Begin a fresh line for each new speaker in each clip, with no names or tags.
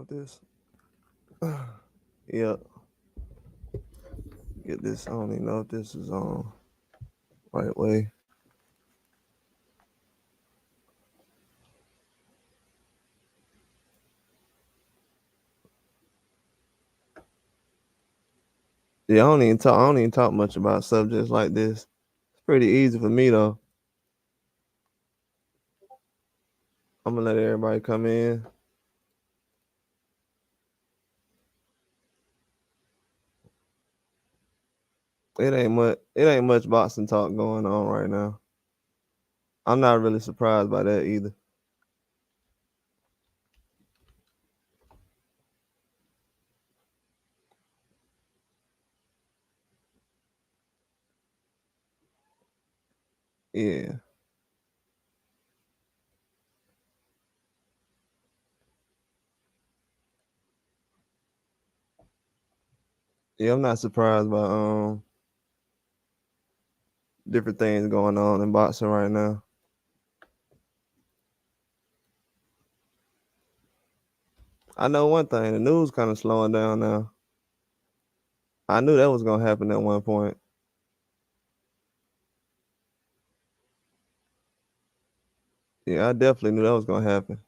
off this. Yep. Get this. I don't even know if this is on right way. Yeah, I don't even talk much about subjects like this. It's pretty easy for me though. I'm gonna let everybody come in. It ain't much boxing talk going on right now. I'm not really surprised by that either. Yeah. Yeah, I'm not surprised by different things going on in boxing right now. I know one thing, the news kind of slowing down now. I knew that was gonna happen at one point. Yeah, I definitely knew that was gonna happen.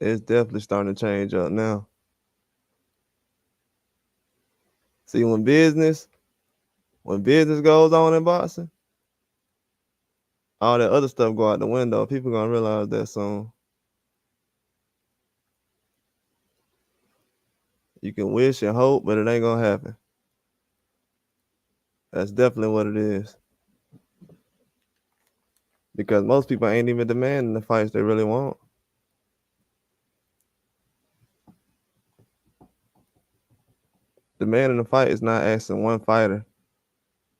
It's definitely starting to change up now. See, when business goes on in boxing, all that other stuff go out the window. People gonna realize that soon. You can wish and hope, but it ain't gonna happen. That's definitely what it is. Because most people ain't even demanding the fights they really want. Demanding the fight is not asking one fighter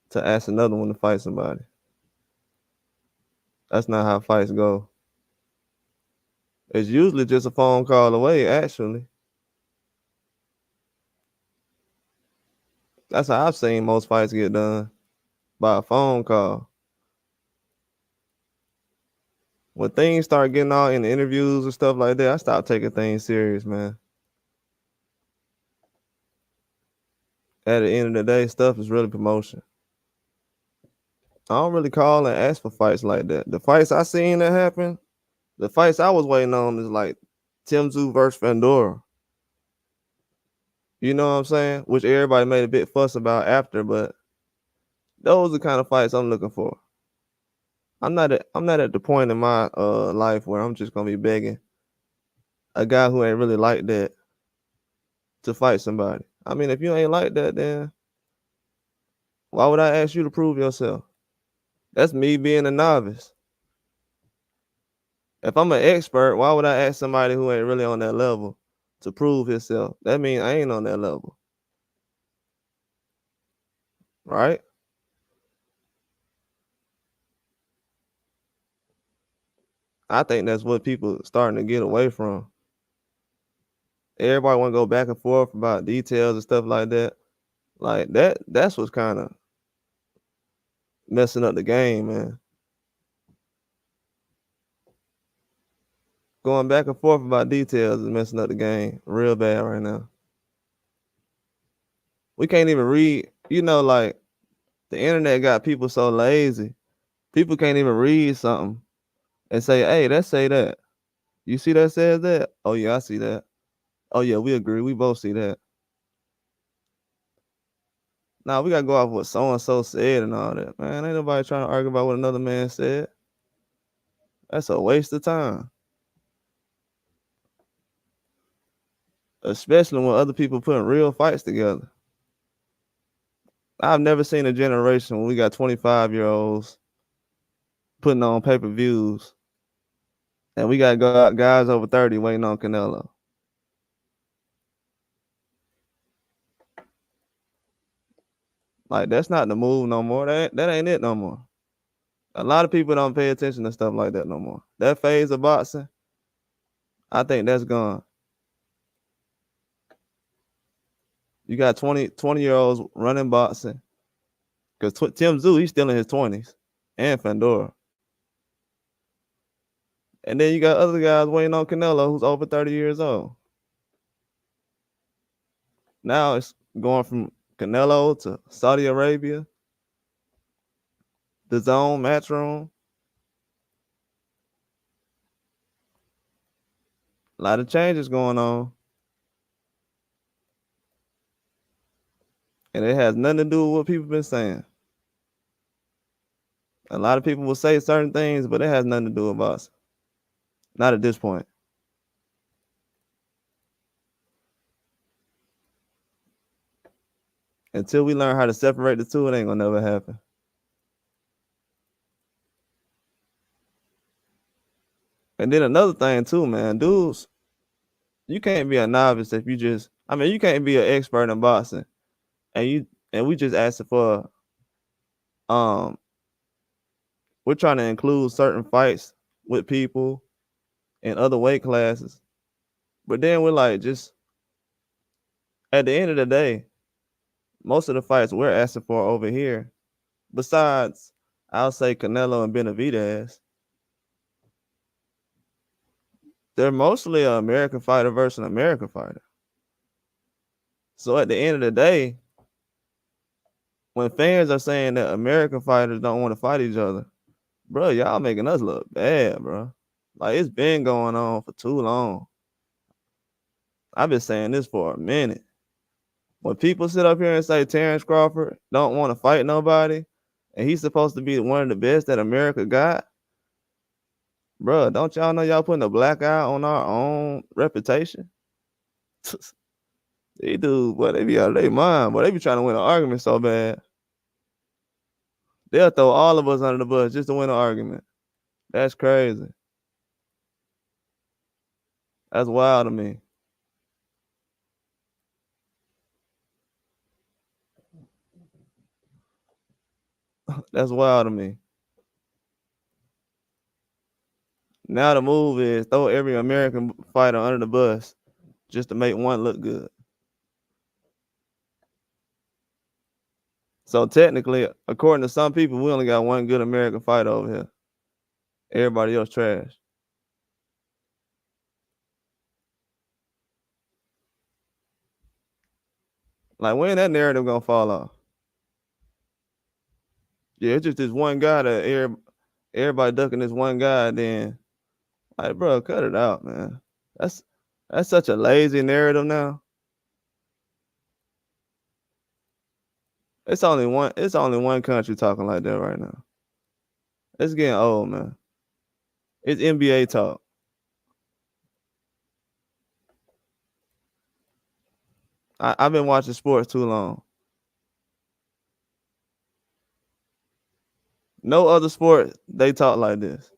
to ask another one to fight somebody. That's not how fights go. It's usually just a phone call away, actually. That's how I've seen most fights get done, by a phone call. When things start getting all in the interviews and stuff like that, I stopped taking things serious, man. At the end of the day, stuff is really promotion. I don't really call and ask for fights like that. The fights I seen that happen, the fights I was waiting on is like Tim Tszyu versus Fandora. You know what I'm saying? Which everybody made a big fuss about after, but those are the kind of fights I'm looking for. I'm not at the point in my life where I'm just gonna be begging a guy who ain't really like that to fight somebody. I mean, if you ain't like that, then why would I ask you to prove yourself? That's me being a novice. If I'm an expert, why would I ask somebody who ain't really on that level to prove himself? That means I ain't on that level, right? I think that's what people starting to get away from. Everybody want to go back and forth about details and stuff like that. Like that's what's kind of messing up the game, man. Going back and forth about details is messing up the game real bad right now. We can't even read, like the internet got people so lazy. People can't even read something and say, hey, let's say that. You see that says that? Oh yeah, I see that. Oh yeah, we agree. We both see that. Now we gotta go off what so and so said and all that. Man, ain't nobody trying to argue about what another man said. That's a waste of time. Especially when other people putting real fights together. I've never seen a generation when we got 25-year-olds putting on pay-per-views and we got guys over 30 waiting on Canelo. Like, that's not the move no more. That ain't it no more. A lot of people don't pay attention to stuff like that no more. That phase of boxing, I think that's gone. You got 20-year-olds running boxing. Because Tim Tszyu, he's still in his 20s. And Fandora. And then you got other guys waiting on Canelo, who's over 30 years old. Now it's going from Canelo to Saudi Arabia, the Zone, Matchroom. A lot of changes going on. And it has nothing to do with what people been saying. A lot of people will say certain things, but it has nothing to do with boxing. Not at this point. Until we learn how to separate the two, it ain't gonna never happen. And then another thing too, man, dudes, you can't be a novice if you just, you can't be an expert in boxing and we just asking for, we're trying to include certain fights with people in other weight classes. But then we're like, just at the end of the day, most of the fights we're asking for over here, besides, I'll say Canelo and Benavidez, they're mostly an American fighter versus an American fighter. So at the end of the day, when fans are saying that American fighters don't want to fight each other, bro, y'all making us look bad, bro. Like, it's been going on for too long. I've been saying this for a minute. When people sit up here and say Terrence Crawford don't want to fight nobody, and he's supposed to be one of the best that America got, bro, don't y'all know y'all putting a black eye on our own reputation? These dudes, boy, they be out of their mind, but they be trying to win an argument so bad. They'll throw all of us under the bus just to win an argument. That's crazy. That's wild to me. That's wild to me. Now the move is throw every American fighter under the bus just to make one look good. So technically, according to some people, we only got one good American fighter over here. Everybody else trash. Like, when that narrative gonna fall off? Yeah, it's just this one guy that everybody ducking this one guy. Then, like, bro, cut it out, man. That's such a lazy narrative now. It's only one country talking like that right now. It's getting old, man. It's NBA talk. I've been watching sports too long. No other sport they talk like this.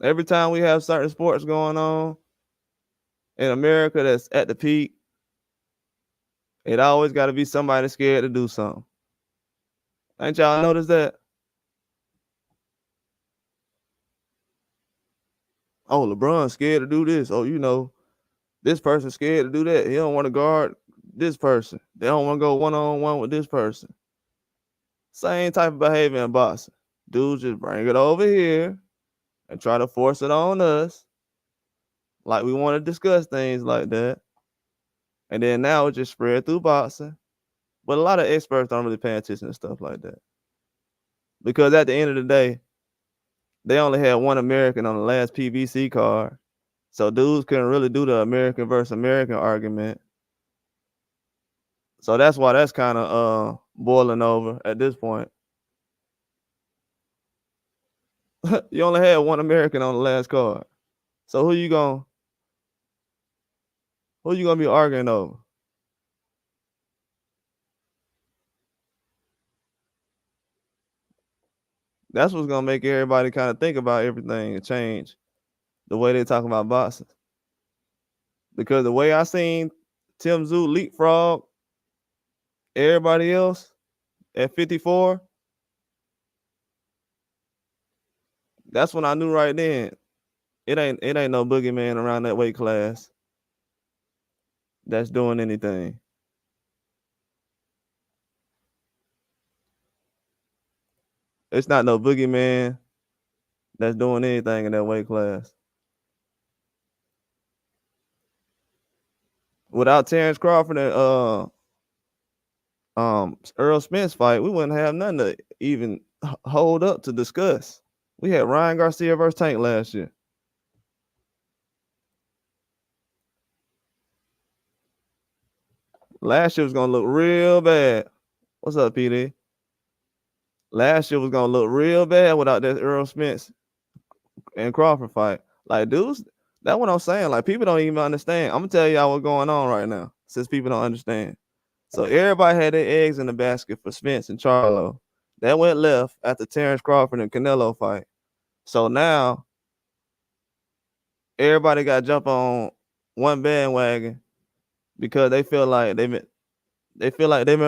Every time we have certain sports going on in America that's at the peak, it always got to be somebody scared to do something. Ain't y'all noticed that? Oh, LeBron's scared to do this. Oh, this person's scared to do that. He don't want to guard this person. They don't want to go one-on-one with this person. Same type of behavior in boxing. Dudes just bring it over here and try to force it on us. Like we want to discuss things like that. And then now it just spread through boxing. But a lot of experts don't really pay attention to stuff like that. Because at the end of the day, they only had one American on the last PBC card. So dudes couldn't really do the American versus American argument. So that's why that's kind of boiling over at this point. You only had one American on the last card. So who you gonna be arguing over? That's what's gonna make everybody kind of think about everything and change the way they talk about boxing. Because the way I seen Tim Tszyu leapfrog everybody else at 54, that's when I knew right then It ain't no boogeyman around that weight class that's doing anything. It's not no boogeyman that's doing anything in that weight class. Without Terrence Crawford and Earl Spence fight, we wouldn't have nothing to even hold up to discuss. We had Ryan Garcia versus Tank last year. Last year was gonna look real bad. What's up, PD? Last year was gonna look real bad without that Earl Spence and Crawford fight. Like, dudes, that's what I'm saying. Like, people don't even understand. I'm gonna tell y'all what's going on right now, since people don't understand. So everybody had their eggs in the basket for Spence and Charlo. That went left after Terrence Crawford and Canelo fight. So now everybody got to jump on one bandwagon because they feel like they've been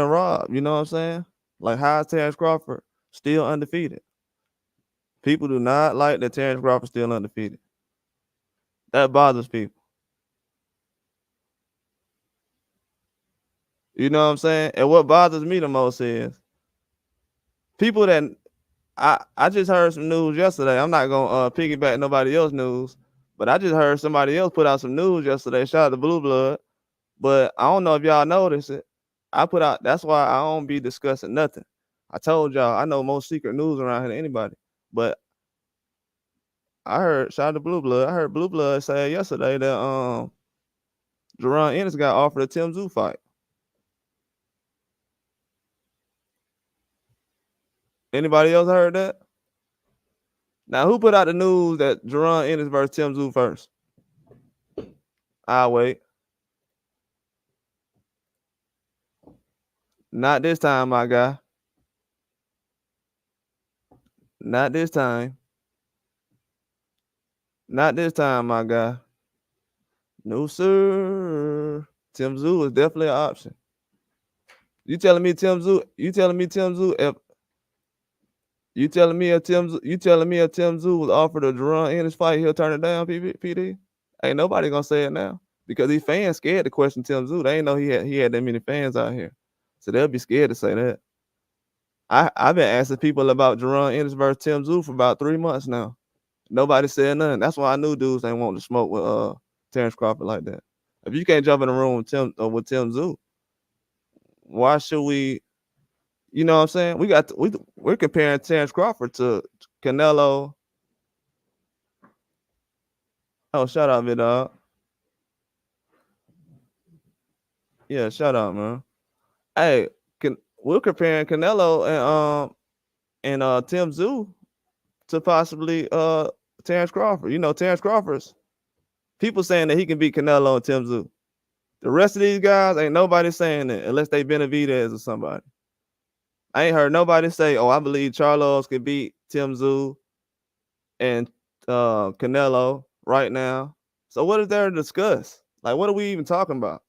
robbed. You know what I'm saying? Like, how is Terrence Crawford still undefeated? People do not like that Terrence Crawford still undefeated. That bothers people. You know what I'm saying? And what bothers me the most is people that I just heard some news yesterday. I'm not gonna piggyback nobody else's news, but I just heard somebody else put out some news yesterday. Shout out to Blue Blood. But I don't know if y'all noticed it. I put out, that's why I don't be discussing nothing. I told y'all I know more secret news around here than anybody. But I heard, shout out to Blue Blood. I heard Blue Blood say yesterday that Jerron Ennis got offered a Tim Tszyu fight. Anybody else heard that? Now, who put out the news that Jerron Ennis versus Tim Tszyu first? I'll wait. Not this time, my guy. Not this time. Not this time, my guy. No, sir. Tim Tszyu is definitely an option. You telling me Tim Tszyu? You telling me Tim Tszyu? If you telling me a Tim Tszyu was offered a Jerron Ennis fight, he'll turn it down, PD? Ain't nobody gonna say it now because these fans scared to question Tim Tszyu. They ain't know he had that many fans out here, so they'll be scared to say that. I've been asking people about Jerron Ennis versus Tim Tszyu for about 3 months now. Nobody said nothing. That's why I knew dudes ain't want to smoke with Terrence Crawford like that. If you can't jump in the room with Tim Tszyu, why should we? You know what I'm saying? We're comparing Terrence Crawford to Canelo. Oh, shout out, Vidal. Yeah, shout out, man. Hey, we're comparing Canelo and Tim Tszyu to possibly Terrence Crawford. You know, Terrence Crawford's people saying that he can beat Canelo and Tim Tszyu. The rest of these guys ain't nobody saying that unless they Benavidez or somebody. I ain't heard nobody say, "Oh, I believe Charlo can beat Tim Tszyu and Canelo right now." So what is there to discuss? Like, what are we even talking about?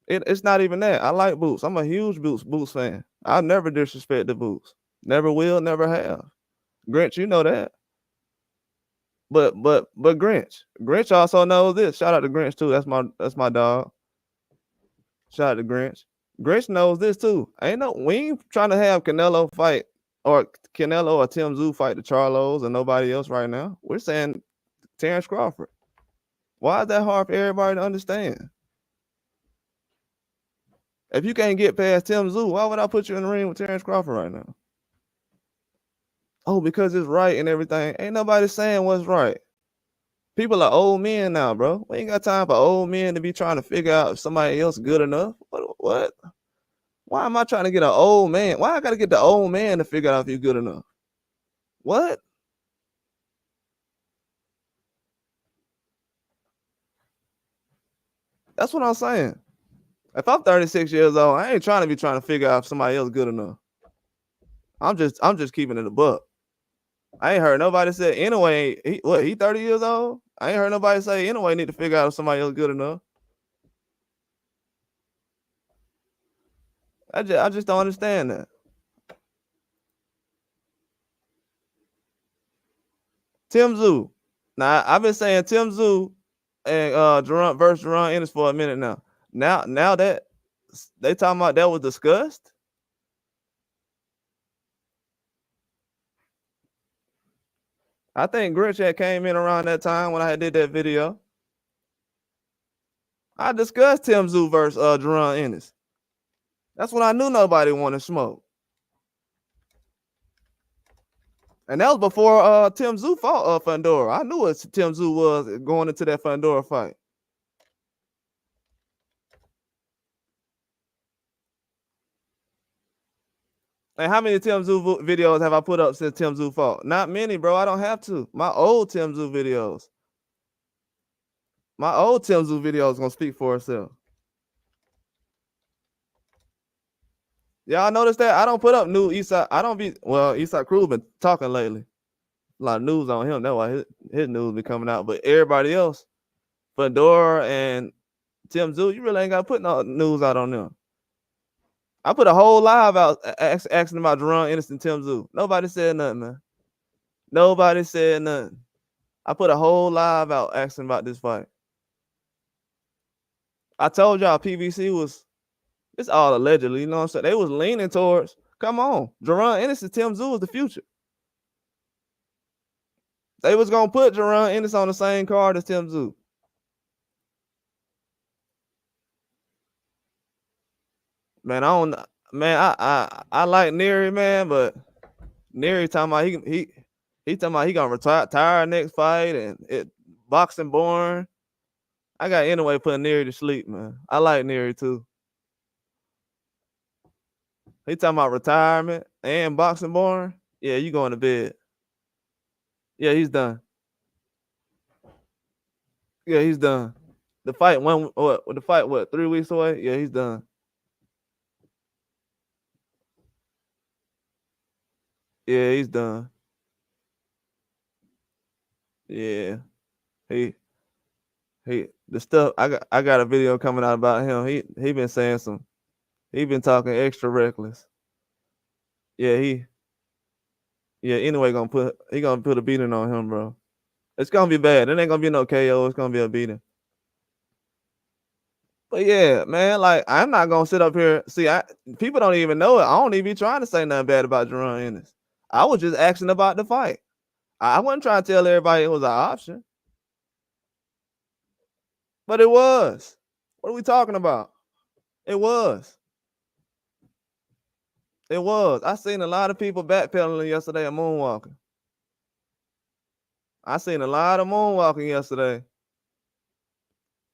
It's not even that. I like Boots. I'm a huge Boots fan. I'll never disrespect the Boots. Never will, never have. Grinch, you know that. But Grinch also knows this. Shout out to Grinch too. That's my dog. Shout out to Grinch. Grinch knows this too. We ain't trying to have Canelo fight or Canelo or Tim Tszyu fight the Charlos and nobody else right now. We're saying Terrence Crawford. Why is that hard for everybody to understand? If you can't get past Tim Tszyu, why would I put you in the ring with Terrence Crawford right now? Oh, because it's right and everything. Ain't nobody saying what's right. People are old men now, bro. We ain't got time for old men to be trying to figure out if somebody else good enough. What? Why am I trying to get an old man? Why I gotta get the old man to figure out if you're good enough? What? That's what I'm saying. If I'm 36 years old, I ain't trying to figure out if somebody else good enough. I'm just keeping it a buck. I ain't heard nobody say anyway. He 30 years old? I ain't heard nobody say anyway need to figure out if somebody else good enough. I just don't understand that. Tim Tszyu. Now I've been saying Tim Tszyu and Jerron versus Jerron Ennis for a minute now. Now that they talking about that was discussed. I think Grinch had came in around that time when I did that video. I discussed Tim Tszyu versus Jerron Ennis. That's when I knew nobody wanted smoke. And that was before Tim Tszyu fought Fundora. I knew what Tim Tszyu was going into that Fundora fight. And how many Tim Tszyu videos have I put up since Tim Tszyu fought? Not many, bro. I don't have to. My old Tim Tszyu videos. My old Tim Tszyu videos gonna speak for itself. Y'all notice that I don't put up new Eastside. I don't be Eastside Crew been talking lately. A lot of news on him. That's why his news be coming out. But everybody else, Fedora and Tim Tszyu, you really ain't got to put no news out on them. I put a whole live out asking about Jerron Ennis and Tim Tszyu. Nobody said nothing, man. Nobody said nothing. I put a whole live out asking about this fight. I told y'all PVC was, it's all allegedly, you know what I'm saying? They was leaning towards, come on, Jerron Ennis and Tim Tszyu is the future. They was gonna put Jerron Ennis on the same card as Tim Tszyu. Man, I like Neary, man, but Neary talking about he talking about he gonna retire next fight and boxing born. I got anyway putting Neary to sleep, man. I like Neary too. He talking about retirement and boxing born. Yeah, you going to bed. Yeah, he's done. Yeah, he's done. The fight what 3 weeks away? Yeah, he's done. Yeah, he's done. Yeah. He the stuff I got a video coming out about him. He been saying he been talking extra reckless. Yeah, anyway he gonna put a beating on him, bro. It's gonna be bad. It ain't gonna be no KO, it's gonna be a beating. But yeah, man, like I'm not gonna sit up here. See, people don't even know it. I don't even be trying to say nothing bad about Jerron Ennis. I was just asking about the fight. I wasn't trying to tell everybody it was an option. But it was. What are we talking about? It was. It was. I seen a lot of people backpedaling yesterday and moonwalking. I seen a lot of moonwalking yesterday.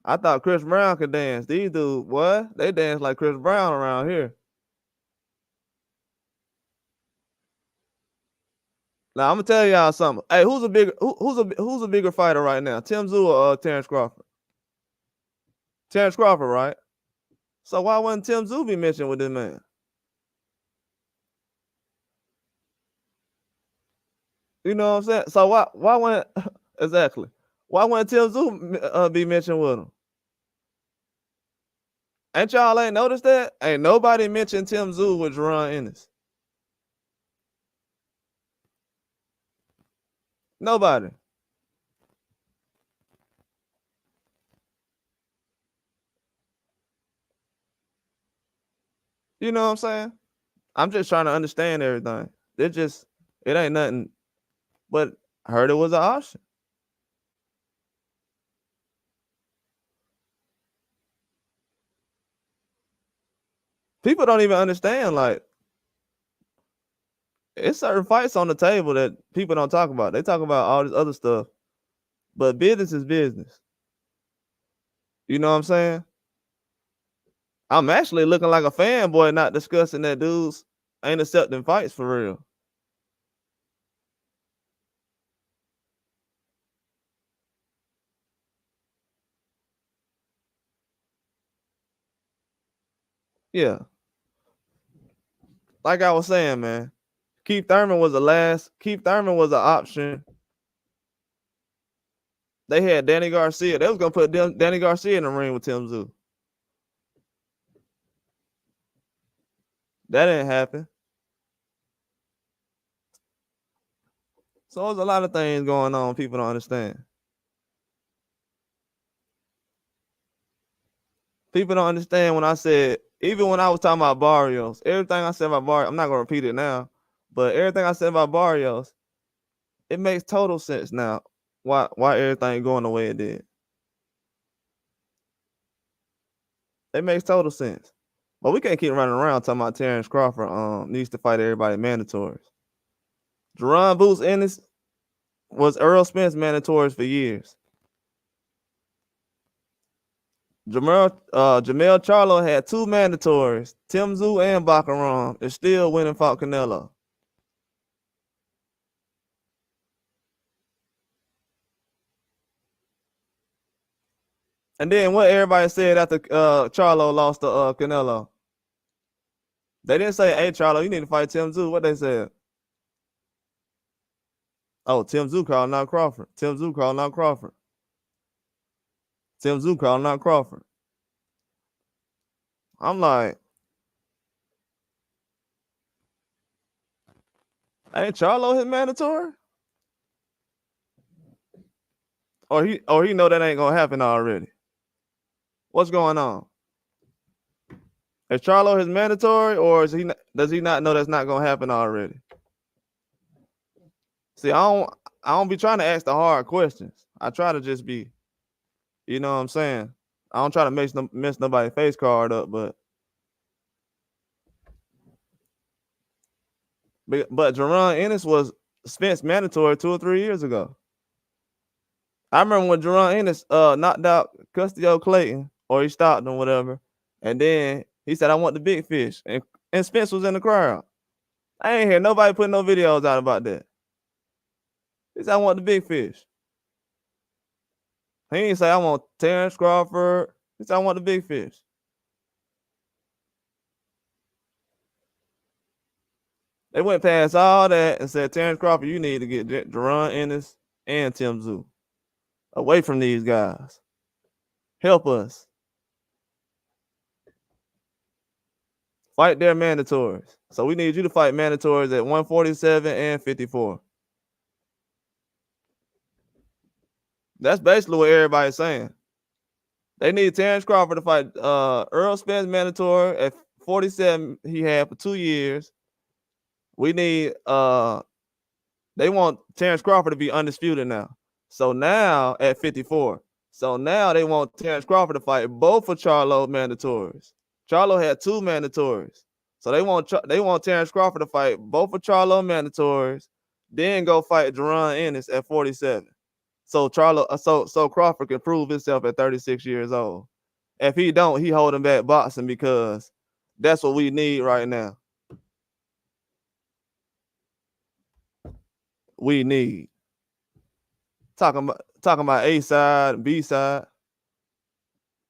I thought Chris Brown could dance. These dudes, what? They dance like Chris Brown around here. Now I'm gonna tell y'all something. Hey, who's a bigger fighter right now? Tim Tszyu or Terrence Crawford? Terrence Crawford, right? So why wouldn't Tim Tszyu be mentioned with this man? You know what I'm saying? So why wouldn't exactly? Why wouldn't Tim Tszyu be mentioned with him? Ain't y'all ain't noticed that? Ain't nobody mentioned Tim Tszyu with Jerron Ennis. Nobody. You know what I'm saying? I'm just trying to understand everything. It ain't nothing, but I heard it was an option. People don't even understand, like, it's certain fights on the table that people don't talk about. They talk about all this other stuff, but business is business. You know what I'm saying? I'm actually looking like a fanboy not discussing that dudes ain't accepting fights for real. Yeah. Like I was saying, man, Keith Thurman was an option. They had Danny Garcia. They was gonna put Danny Garcia in the ring with Tim Tszyu. That didn't happen. So there's a lot of things going on people don't understand. People don't understand when I said, even when I was talking about Barrios, everything I said about Barrios, I'm not gonna repeat it now, but everything I said about Barrios, it makes total sense now. Why everything going the way it did. It makes total sense. But we can't keep running around talking about Terrence Crawford needs to fight everybody mandatories. Jerron Boots Ennis was Earl Spence mandatories for years. Jamel Charlo had 2 mandatories, Tim Tszyu and Baccarat, and still winning fought Canelo. And then what everybody said after Charlo lost to Canelo? They didn't say, hey, Charlo, you need to fight Tim Tszyu. What they said? Oh, Tim Tszyu calling out Crawford. Tim Tszyu calling out Crawford. Tim Tszyu calling out Crawford. I'm like, ain't Charlo his mandatory? Or he know that ain't gonna happen already. What's going on? Is Charlo his mandatory, or does he not know that's not gonna happen already? See, I don't be trying to ask the hard questions. I try to just be, you know what I'm saying? I don't try to mess nobody's face card up, but Jerron Ennis was Spence mandatory 2 or 3 years ago. I remember when Jerron Ennis knocked out Custio Clayton, or he stopped him, whatever, and then he said, I want the big fish. And Spence was in the crowd. I ain't hear nobody putting no videos out about that. He said, I want the big fish. He didn't say, I want Terrence Crawford. He said, I want the big fish. They went past all that and said, Terrence Crawford, you need to get Jerron Ennis and Tim Tszyu away from these guys. Help us. Fight their mandatories. So we need you to fight mandatories at 147 and 54. That's basically what everybody's saying. They need Terrence Crawford to fight Earl Spence mandatory at 47. He had for 2 years. We need they want Terrence Crawford to be undisputed now. So now at 54. So now they want Terrence Crawford to fight both of Charlo mandatories. Charlo had 2 mandatories. So they want Terrence Crawford to fight both of Charlo mandatories, then go fight Jerron Ennis at 47. So Crawford can prove himself at 36 years old. If he don't, he holding back boxing because that's what we need right now. We need. Talking about A side and B side.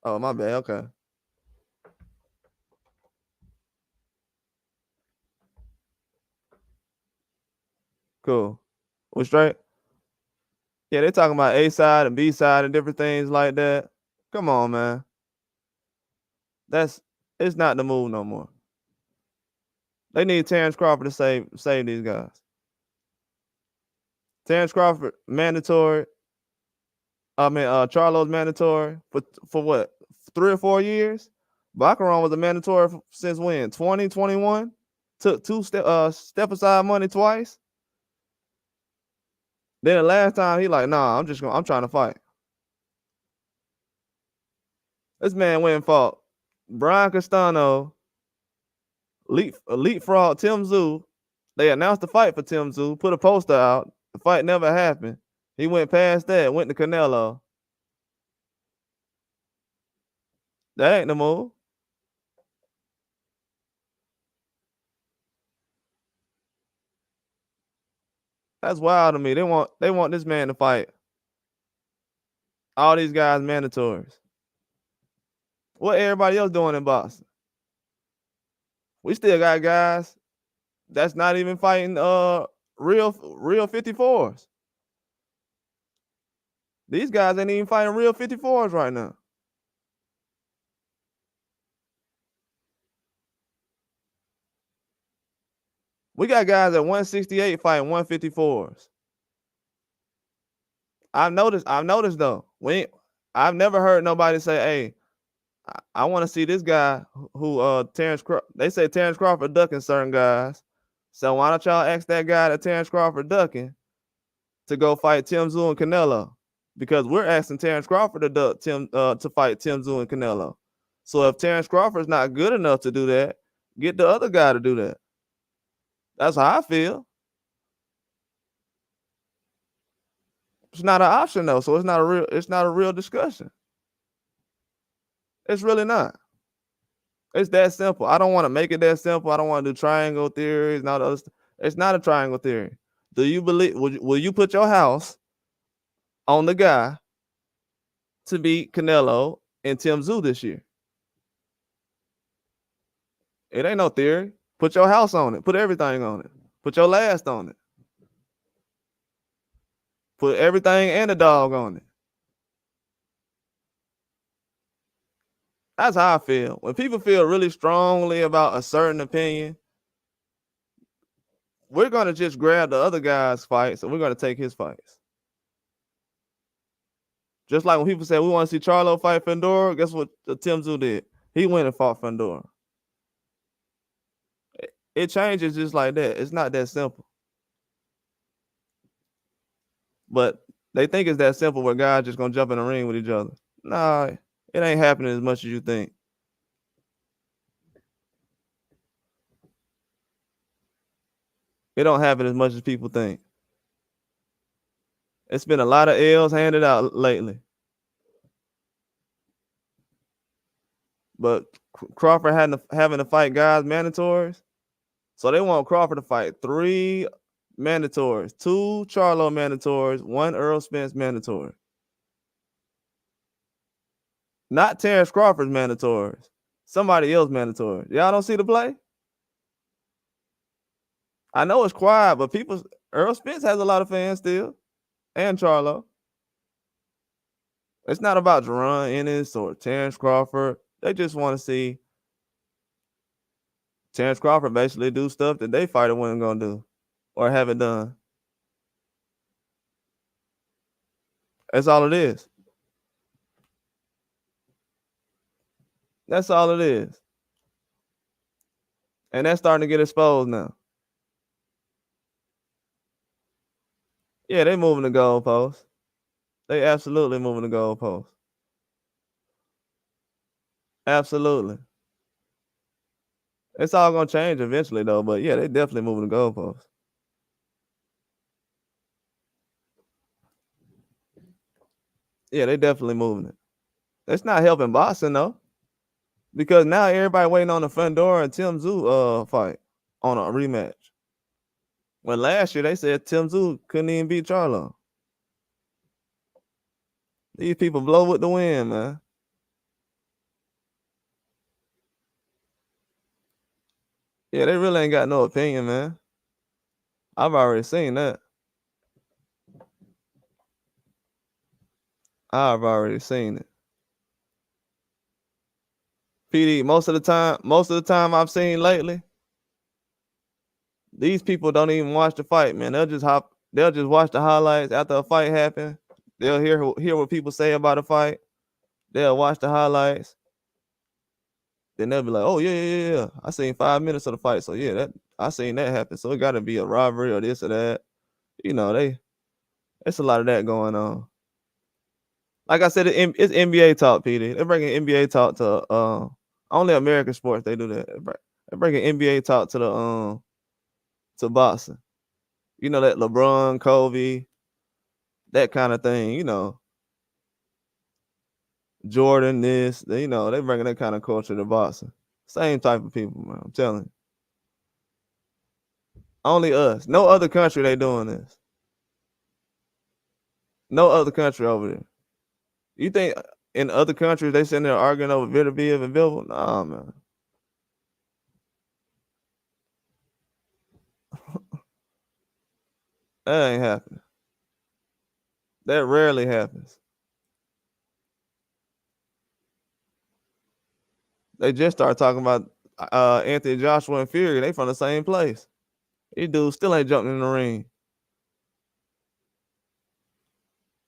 Oh, my bad. Okay. Cool. We straight? Yeah, they're talking about A side and B side and different things like that. Come on, man. It's not the move no more. They need Terrence Crawford to save these guys. Terrence Crawford mandatory. I mean, Charlo's mandatory for what? 3 or 4 years. Baccarat was a mandatory since when? 2021. Took 2 step aside money twice. Then the last time he like, nah, I'm trying to fight. This man went and fought Brian Castano, leapfrog Tim Tszyu. They announced the fight for Tim Tszyu, put a poster out. The fight never happened. He went past that, went to Canelo. That ain't the move. That's wild to me. They want this man to fight all these guys mandatories. What everybody else doing in boxing? We still got guys that's not even fighting real 54s. These guys ain't even fighting real 54s right now. We got guys at 168 fighting 154s. I've noticed though. I've never heard nobody say, "Hey, I want to see this guy who they say Terrence Crawford ducking certain guys. So why don't y'all ask that guy that Terrence Crawford ducking to go fight Tim Tszyu and Canelo? Because we're asking Terrence Crawford to fight Tim Tszyu and Canelo. So if Terrence Crawford's not good enough to do that, get the other guy to do that. That's how I feel. It's not an option though, so it's not a real discussion. It's really not. It's that simple. I don't want to make it that simple. I don't want to do triangle theories and all the other stuff. It's not a triangle theory. Do you believe? Will you put your house on the guy to beat Canelo and Tim Tszyu this year? It ain't no theory. Put your house on it. Put everything on it. Put your last on it. Put everything and a dog on it. That's how I feel. When people feel really strongly about a certain opinion, we're going to just grab the other guy's fights and we're going to take his fights. Just like when people say we want to see Charlo fight Fandora, guess what Tim Tszyu did? He went and fought Fandora. It changes just like that. It's not that simple. But they think it's that simple where guys just going to jump in the ring with each other. Nah, it ain't happening as much as you think. It don't happen as much as people think. It's been a lot of L's handed out lately. But Crawford having to fight guys mandatories. So they want Crawford to fight 3 mandatories, 2 Charlo mandatories, 1 Earl Spence mandatory. Not Terrence Crawford's mandatories. Somebody else mandatory. Y'all don't see the play? I know it's quiet, but Earl Spence has a lot of fans still. And Charlo. It's not about Jerron Ennis or Terrence Crawford. They just want to see Terrence Crawford basically do stuff that they fighter wasn't going to do or haven't done. That's all it is. That's all it is. And that's starting to get exposed now. Yeah, they moving the goalposts. They absolutely moving the goalposts. Absolutely. It's all going to change eventually, though. But, yeah, they definitely moving the goalposts. Yeah, they definitely moving it. It's not helping boxing, though. Because now everybody waiting on the Fandora and Tim Tszyu fight on a rematch. When last year they said Tim Tszyu couldn't even beat Charlo. These people blow with the wind, man. Yeah, they really ain't got no opinion, man. I've already seen that. I've already seen it. PD, most of the time I've seen lately, these people don't even watch the fight, man. They'll just watch the highlights after a fight happens. They'll hear what people say about a fight. They'll watch the highlights. Then they'll be like, oh, yeah. I seen 5 minutes of the fight. So yeah, I seen that happen. So it gotta be a robbery or this or that. You know, it's a lot of that going on. Like I said, it's NBA talk, PD. They're bringing NBA talk to only American sports. They do that. They're bringing NBA talk to boxing. You know, that LeBron, Kobe, that kind of thing. You know, Jordan, this. You know, they bringing that kind of culture to boxing. Same type of people, man. I'm telling you. Only us. No other country they doing this. No other country over there. You think in other countries they sitting there arguing over Vitaviv and Bivol? Nah, man. That ain't happening. That rarely happens. They just started talking about Anthony Joshua and Fury. They from the same place. These dudes still ain't jumping in the ring.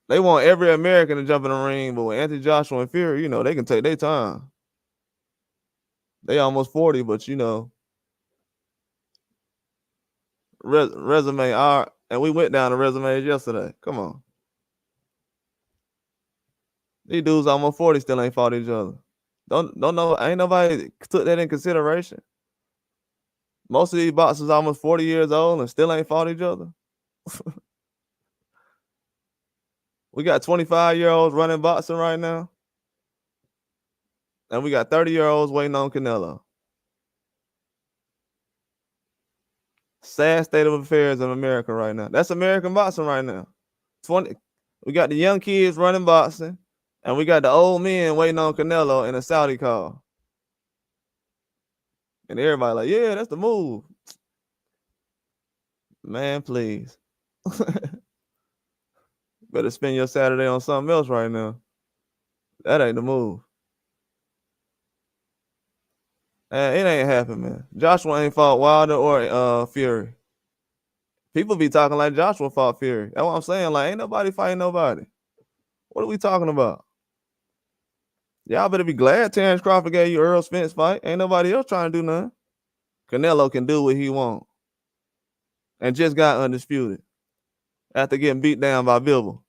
They want every American to jump in the ring, but with Anthony Joshua and Fury, you know, they can take their time. They almost 40, but you know, resume. And we went down the resumes yesterday. Come on, these dudes almost 40 still ain't fought each other. Don't know. Ain't nobody took that in consideration. Most of these boxers almost 40 years old and still ain't fought each other. We got 25-year-olds running boxing right now, and we got 30-year-olds waiting on Canelo. Sad state of affairs in America right now. That's American boxing right now. We got the young kids running boxing, and we got the old men waiting on Canelo in a Saudi call. And everybody like, yeah, that's the move. Man, please. Better spend your Saturday on something else right now. That ain't the move. And it ain't happening, man. Joshua ain't fought Wilder or Fury. People be talking like Joshua fought Fury. That's what I'm saying. Like, ain't nobody fighting nobody. What are we talking about? Y'all better be glad Terrence Crawford gave you Earl Spence fight. Ain't nobody else trying to do nothing. Canelo can do what he want. And just got undisputed after getting beat down by Bivol.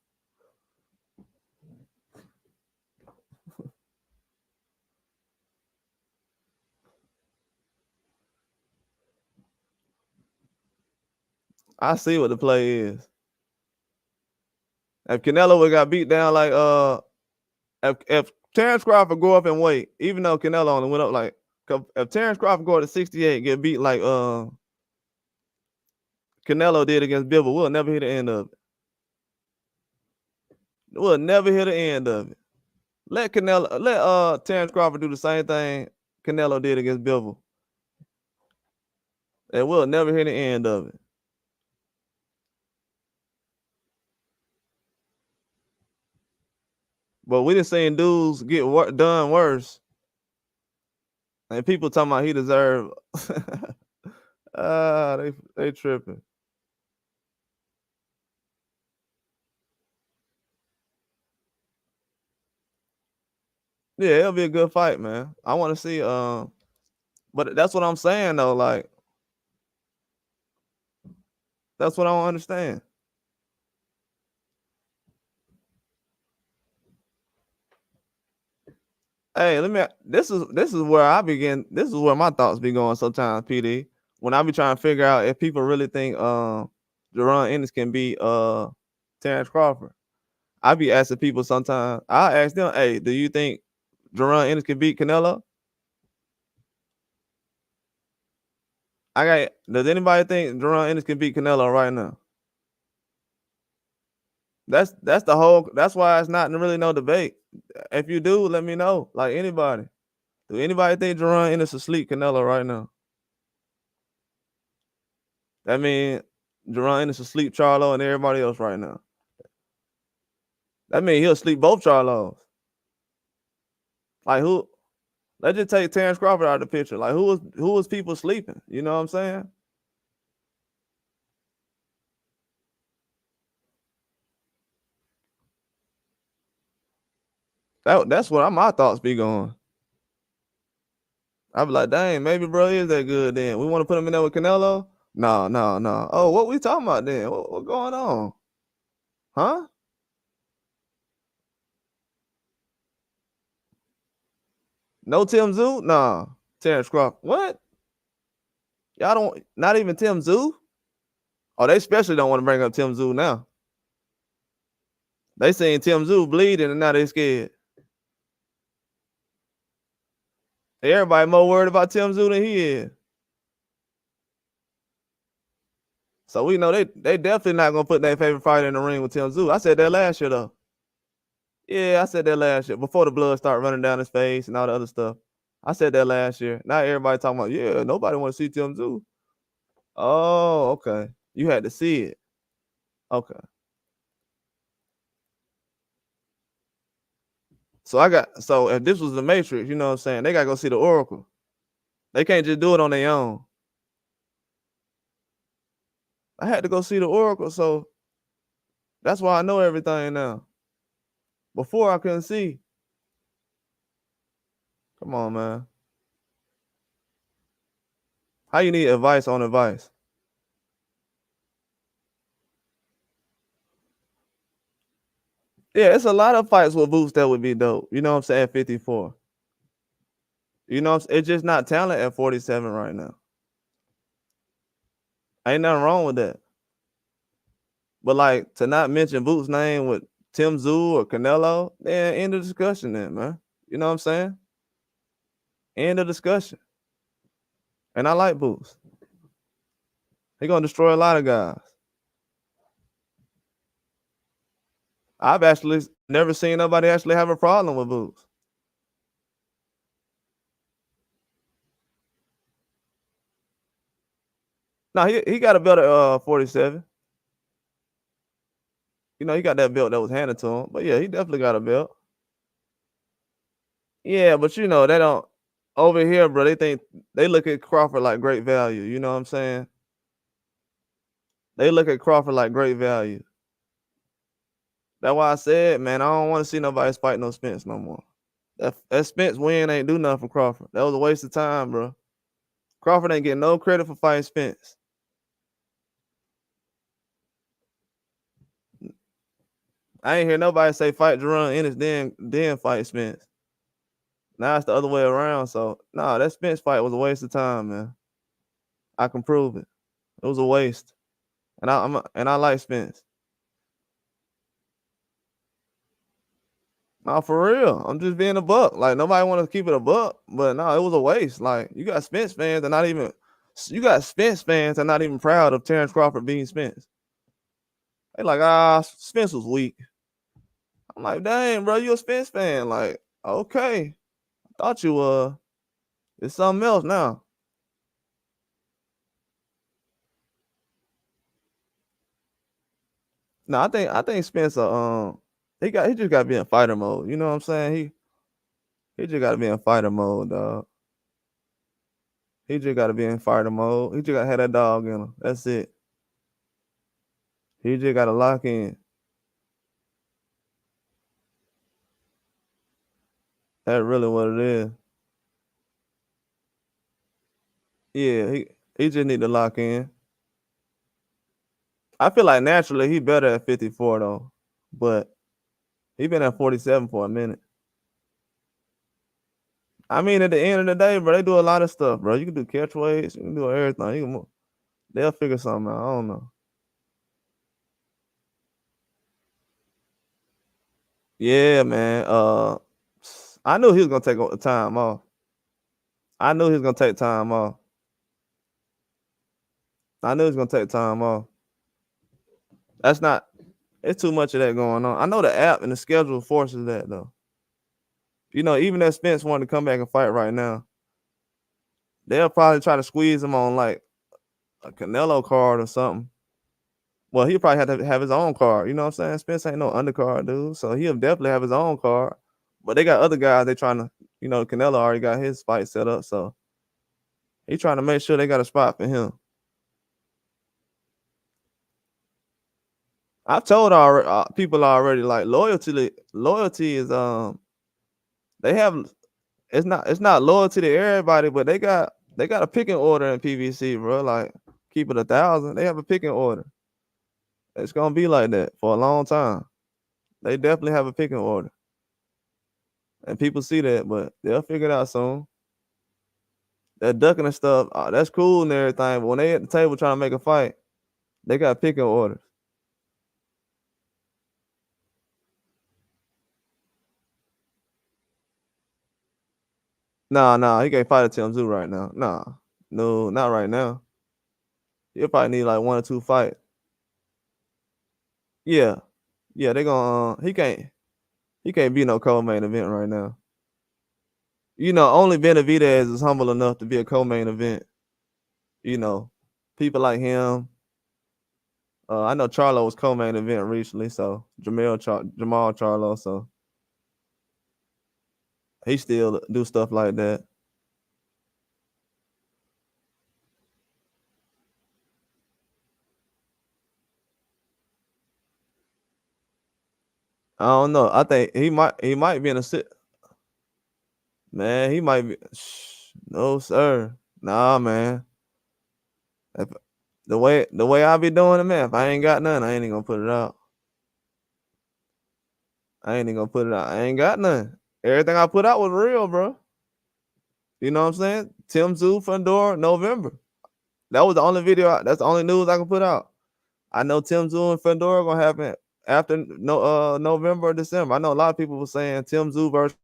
I see what the play is. If Canelo would got beat down like if Terrence Crawford go up and wait, even though Canelo only went up like if Terrence Crawford go to 68, get beat like Canelo did against Bivol, we'll never hear the end of it. We'll never hear the end of it. Let Terrence Crawford do the same thing Canelo did against Bivol, and we'll never hear the end of it. But we done seen dudes get done worse, and people talking about he deserved. They tripping. Yeah, it'll be a good fight, man. I want to see. But that's what I'm saying though. Like, that's what I don't understand. Hey, this is where I begin. This is where my thoughts be going sometimes, PD. When I be trying to figure out if people really think Jaron Ennis can beat Terrence Crawford. I be asking people sometimes. I ask them, hey, do you think Jaron Ennis can beat Canelo? Does anybody think Jaron Ennis can beat Canelo right now? That's why it's not really no debate. If you do, let me know. Like anybody. Do anybody think Jaron Ennis will sleep Canelo right now? That means Jaron Ennis will sleep Charlo and everybody else right now. That means he'll sleep both Charlos. Like who? Let's just take Terrence Crawford out of the picture. Like who was people sleeping? You know what I'm saying? That's what my thoughts be going. I be like, dang, maybe bro is that good then. We want to put him in there with Canelo? No. Oh, what we talking about then? What going on? Huh? No Tim Tszyu? Nah. Terrence Crawford. What? Y'all don't, not even Tim Tszyu? Oh, they especially don't want to bring up Tim Tszyu now. They saying Tim Tszyu bleeding and now they scared. Everybody more worried about Tim Tszyu than he is. So we know they definitely not gonna put their favorite fighter in the ring with Tim Tszyu. I said that last year though. Yeah, I said that last year before the blood started running down his face and all the other stuff. I said that last year. Now everybody talking about, yeah, nobody want to see Tim Tszyu. Oh, okay. You had to see it. Okay. So if this was the Matrix, you know what I'm saying? They gotta go see the Oracle. They can't just do it on their own. I had to go see the Oracle, so that's why I know everything now. Before I couldn't see. Come on, man. How you need advice on advice? Yeah, it's a lot of fights with Boots that would be dope. You know what I'm saying? 54. You know, it's just not talent at 47 right now. Ain't nothing wrong with that. But like to not mention Boots' name with Tim Zoo or Canelo, then end the discussion then, man. You know what I'm saying? End the discussion. And I like Boots. He gonna destroy a lot of guys. I've actually never seen nobody actually have a problem with Boots. No, he got a belt at 47. You know, he got that belt that was handed to him. But yeah, he definitely got a belt. Yeah, but you know, they don't over here, bro, they look at Crawford like great value. You know what I'm saying? They look at Crawford like great value. That's why I said, man, I don't want to see nobody fight no Spence no more. That Spence win ain't do nothing for Crawford. That was a waste of time, bro. Crawford ain't getting no credit for fighting Spence. I ain't hear nobody say fight Jerron Ennis, then fight Spence. Now it's the other way around. So nah, that Spence fight was a waste of time, man. I can prove it. It was a waste. And I like Spence. Nah, for real. I'm just being a buck. Like nobody want to keep it a buck, but no, it was a waste. Like you got Spence fans and not even you got Spence fans and not even proud of Terrence Crawford beating Spence. They like, Spence was weak. I'm like, dang, bro, you a Spence fan. Like, okay. I thought you were. It's something else now. No, I think Spencer, he just gotta be in fighter mode. You know what I'm saying? He just gotta be in fighter mode, dog. He just gotta be in fighter mode. He just gotta have that dog in him. That's it. He just gotta lock in. That's really what it is. Yeah, he just need to lock in. I feel like naturally he better at 54 though, but he been at 47 for a minute. I mean, at the end of the day, bro, they do a lot of stuff, bro. You can do catch weights, you can do everything. They'll figure something out. I don't know. Yeah, man. I knew he was gonna take time off. I knew he was gonna take time off. I knew he was gonna take time off. That's not. It's too much of that going on. I know the app and the schedule forces that though. You know, even if Spence wanted to come back and fight right now, they'll probably try to squeeze him on like a Canelo card or something. Well, he'll probably have to have his own card. You know what I'm saying? Spence ain't no undercard dude, so he'll definitely have his own card. But they got other guys they trying to, Canelo already got his fight set up, so he trying to make sure they got a spot for him. I've told people already like loyalty is they have it's not loyalty to everybody, but they got a picking order in PVC, bro. Like keep it 1,000. They have a picking order. It's gonna be like that for a long time. They definitely have a picking order, and people see that, but they'll figure it out soon. That ducking and stuff, that's cool and everything, but when they at the table trying to make a fight, they got picking orders. Nah, he can't fight a Tim Zoo right now. Nah, no, not right now. He'll probably need like 1 or 2 fights. Yeah, yeah, they gonna. He can't be no co-main event right now. Only Benavidez is humble enough to be a co-main event. You know, people like him. I know Charlo was co-main event recently, so Jamal Charlo, so he still do stuff like that. I don't know. I think he might be in a sit. Man, he might be. No, sir. Nah, man. If, the way I be doing it, man. If I ain't got none, I ain't even gonna put it out. I ain't even gonna put it out. I ain't got none. Everything I put out was real, bro. You know what I'm saying? Tim Zoo Fundora November. That was the only video. That's the only news I can put out. I know Tim Zoo and Fundora gonna happen after November or December. I know a lot of people were saying Tim Zoo versus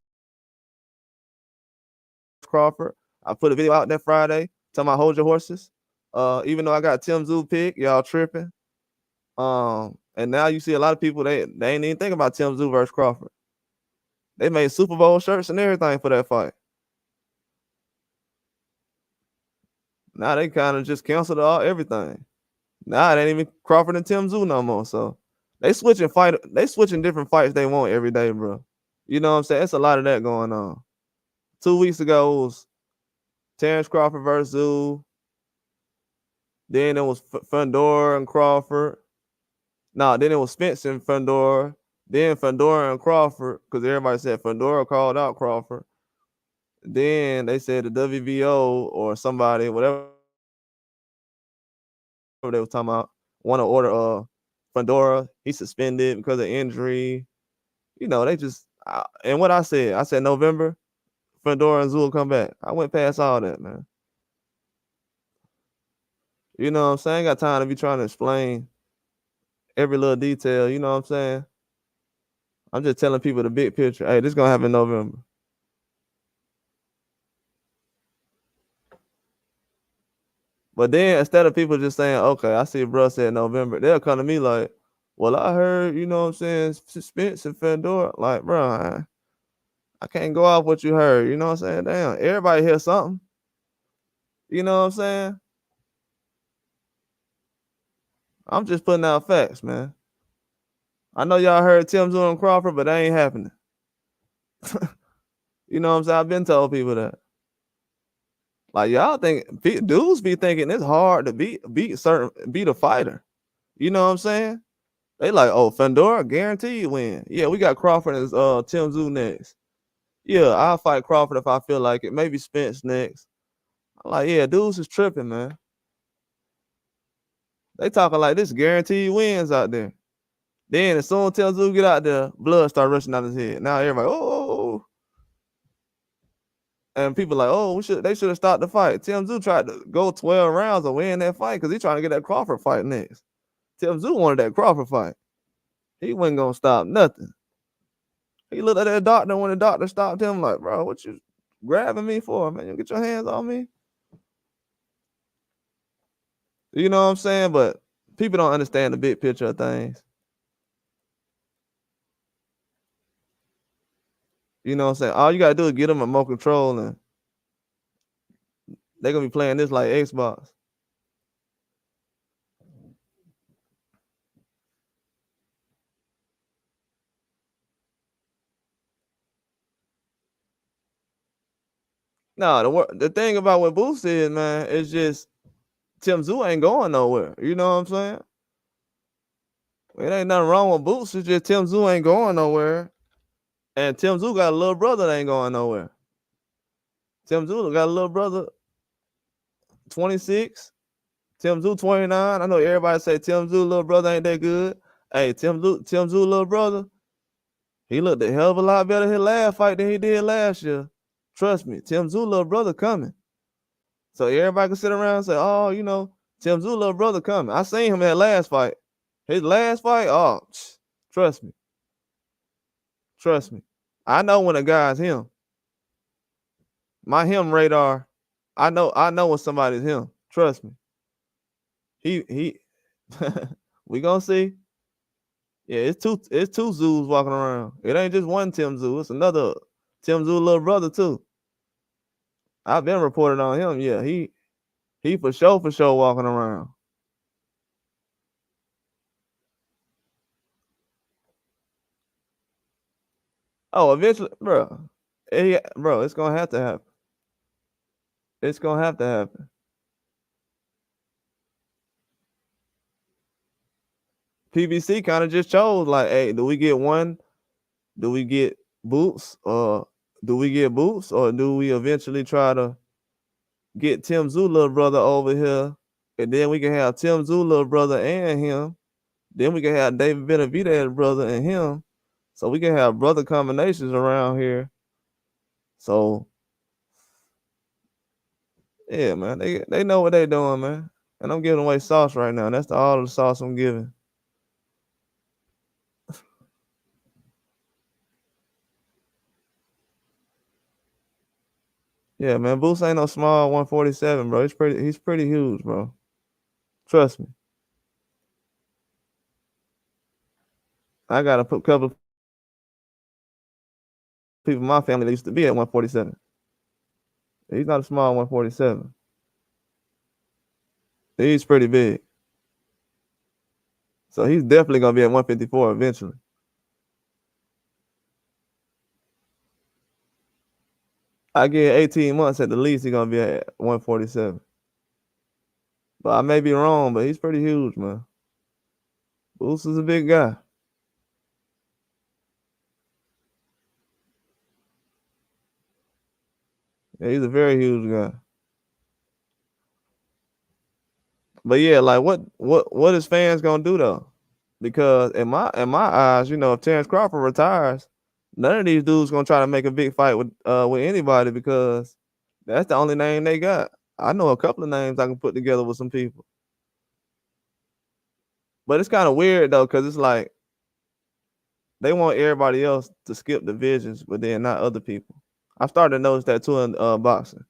Crawford. I put a video out that Friday talking about hold your horses. Even though I got Tim Zoo pick, y'all tripping. And now you see a lot of people they ain't even think about Tim Zoo versus Crawford. They made Super Bowl shirts and everything for that fight. Now they kind of just canceled everything. Now it ain't even Crawford and Tim Zoo no more. So they switching different fights they want every day, bro. You know what I'm saying? It's a lot of that going on. 2 weeks ago it was Terrence Crawford versus Zoo. Then it was Fundora and Crawford. No, then it was Spence and Fundora. Then Fundora and Crawford, because everybody said Fundora called out Crawford. Then they said the WVO or somebody, whatever they were talking about, want to order Fundora. He suspended because of injury. You know, they just and what I said November, Fundora and Zoo will come back. I went past all that, man. You know what I'm saying? I ain't got time to be trying to explain every little detail. You know what I'm saying? I'm just telling people the big picture. Hey, this is gonna happen in November. But then instead of people just saying, okay, I see bro said November, they'll come to me like, well, I heard, you know what I'm saying, Spence and Fedora. Like, bro, I can't go off what you heard. You know what I'm saying? Damn, everybody hear something. You know what I'm saying? I'm just putting out facts, man. I know y'all heard Tim Zoo and Crawford, but that ain't happening. You know what I'm saying? I've been told people that. Like y'all think dudes be thinking it's hard to beat a fighter. You know what I'm saying? They like, oh, Fundora guaranteed win. Yeah, we got Crawford and Tim Zoo next. Yeah, I'll fight Crawford if I feel like it. Maybe Spence next. I'm like, yeah, dudes is tripping, man. They talking like this guaranteed wins out there. Then as soon as Tim Zoo get out there, blood start rushing out his head. Now everybody, oh. And people like, oh, they should have stopped the fight. Tim Zoo tried to go 12 rounds and win that fight because he's trying to get that Crawford fight next. Tim Zoo wanted that Crawford fight. He wasn't gonna stop nothing. He looked at that doctor when the doctor stopped him, like, bro, what you grabbing me for, man? You get your hands on me. You know what I'm saying? But people don't understand the big picture of things. You know what I'm saying? All you gotta do is get them a remote control and they're gonna be playing this like Xbox. No, the thing about what Boost is, man, is just Tim Zoo ain't going nowhere. You know what I'm saying? It ain't nothing wrong with Boots. It's just Tim Zoo ain't going nowhere. And Tim Zoo got a little brother that ain't going nowhere. Tim Zoo got a little brother, 26. Tim Zoo, 29. I know everybody say Tim Zoo little brother ain't that good. Hey, Tim Zoo little brother, he looked a hell of a lot better his last fight than he did last year. Trust me, Tim Zoo little brother coming. So everybody can sit around and say, oh, you know, Tim Zoo little brother coming. I seen him in that last fight. His last fight, oh, trust me. Trust me. I know when a guy's him. My him radar, I know when somebody's him. Trust me. He we gonna see. Yeah, it's two zoos walking around. It ain't just one Tim Zoo, it's another Tim Zoo little brother too. I've been reported on him. Yeah, he for sure walking around. Oh, eventually, bro. Bro, it's gonna have to happen. It's gonna have to happen. PBC kind of just chose like, hey, do we get one Do we get Boots, or do we eventually try to get Tim Tszyu little brother over here, and then we can have Tim Tszyu little brother and him. Then we can have David Benavidez brother and him. So we can have brother combinations around here. So yeah, man, they know what they doing, man. And I'm giving away sauce right now. That's all the sauce I'm giving. Yeah, man, Boots ain't no small 147, bro. He's pretty huge, bro. Trust me. I got a couple of people in my family that used to be at 147. He's not a small 147. He's pretty big. So he's definitely gonna be at 154 eventually. I get 18 months at the least, he's gonna be at 147. But I may be wrong, but he's pretty huge, man. Boots is a big guy. Yeah, he's a very huge guy. But yeah, like what is fans gonna do though? Because in my eyes, you know, if Terrence Crawford retires, none of these dudes gonna try to make a big fight with anybody, because that's the only name they got. I know a couple of names I can put together with some people. But it's kind of weird though, because it's like they want everybody else to skip divisions, but then not other people. I started to notice that too in boxing.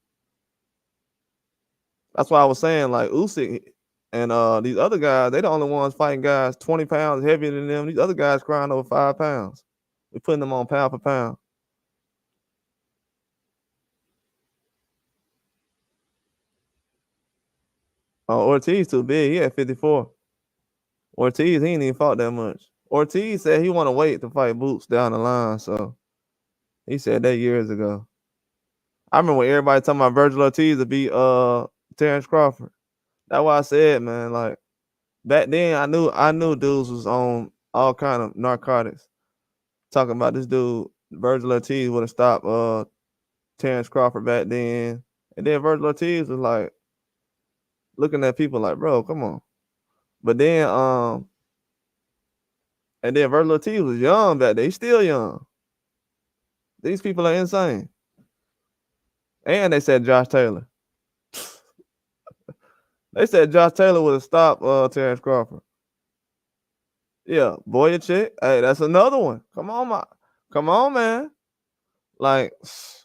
That's why I was saying, like, Usyk and these other guys, they the only ones fighting guys 20 pounds heavier than them. These other guys crying over 5 pounds. We're putting them on pound for pound. Ortiz too big. He at 54. Ortiz, he ain't even fought that much. Ortiz said he want to wait to fight Boots down the line, so he said that years ago. I remember when everybody talking about Virgil Ortiz to beat Terrence Crawford. That's why I said, man, like, back then I knew dudes was on all kind of narcotics. Talking about this dude, Virgil Ortiz would have stopped Terrence Crawford back then. And then Virgil Ortiz was like looking at people like, bro, come on. But then and then Virgil Ortiz was young back then. He's still young. These people are insane. And they said Josh Taylor. They said Josh Taylor would have stopped Terrence Crawford. Yeah, Boyachik. Hey, that's another one. Come on, man. Like,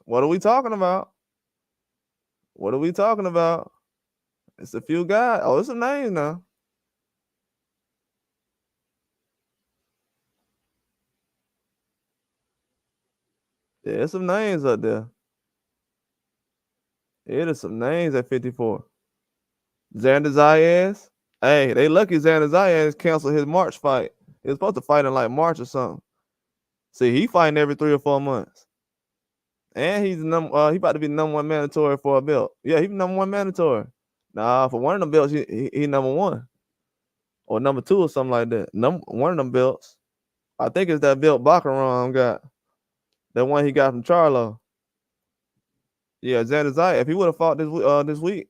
what are we talking about? What are we talking about? It's a few guys. Oh, it's some names now. Yeah, there's some names up there. Yeah, there's some names at 54. Xander Zayas. Hey, they lucky Xander Zayas canceled his March fight. He was supposed to fight in like March or something. See, he fighting every 3 or 4 months. And he's he about to be number 1 mandatory for a belt. Yeah, he's number 1 mandatory. Nah, for one of them belts, he number 1. Or number 2 or something like that. One of them belts. I think it's that belt Baccarat got. That one he got from Charlo. Yeah, Xander Zayas. If he would have fought this week,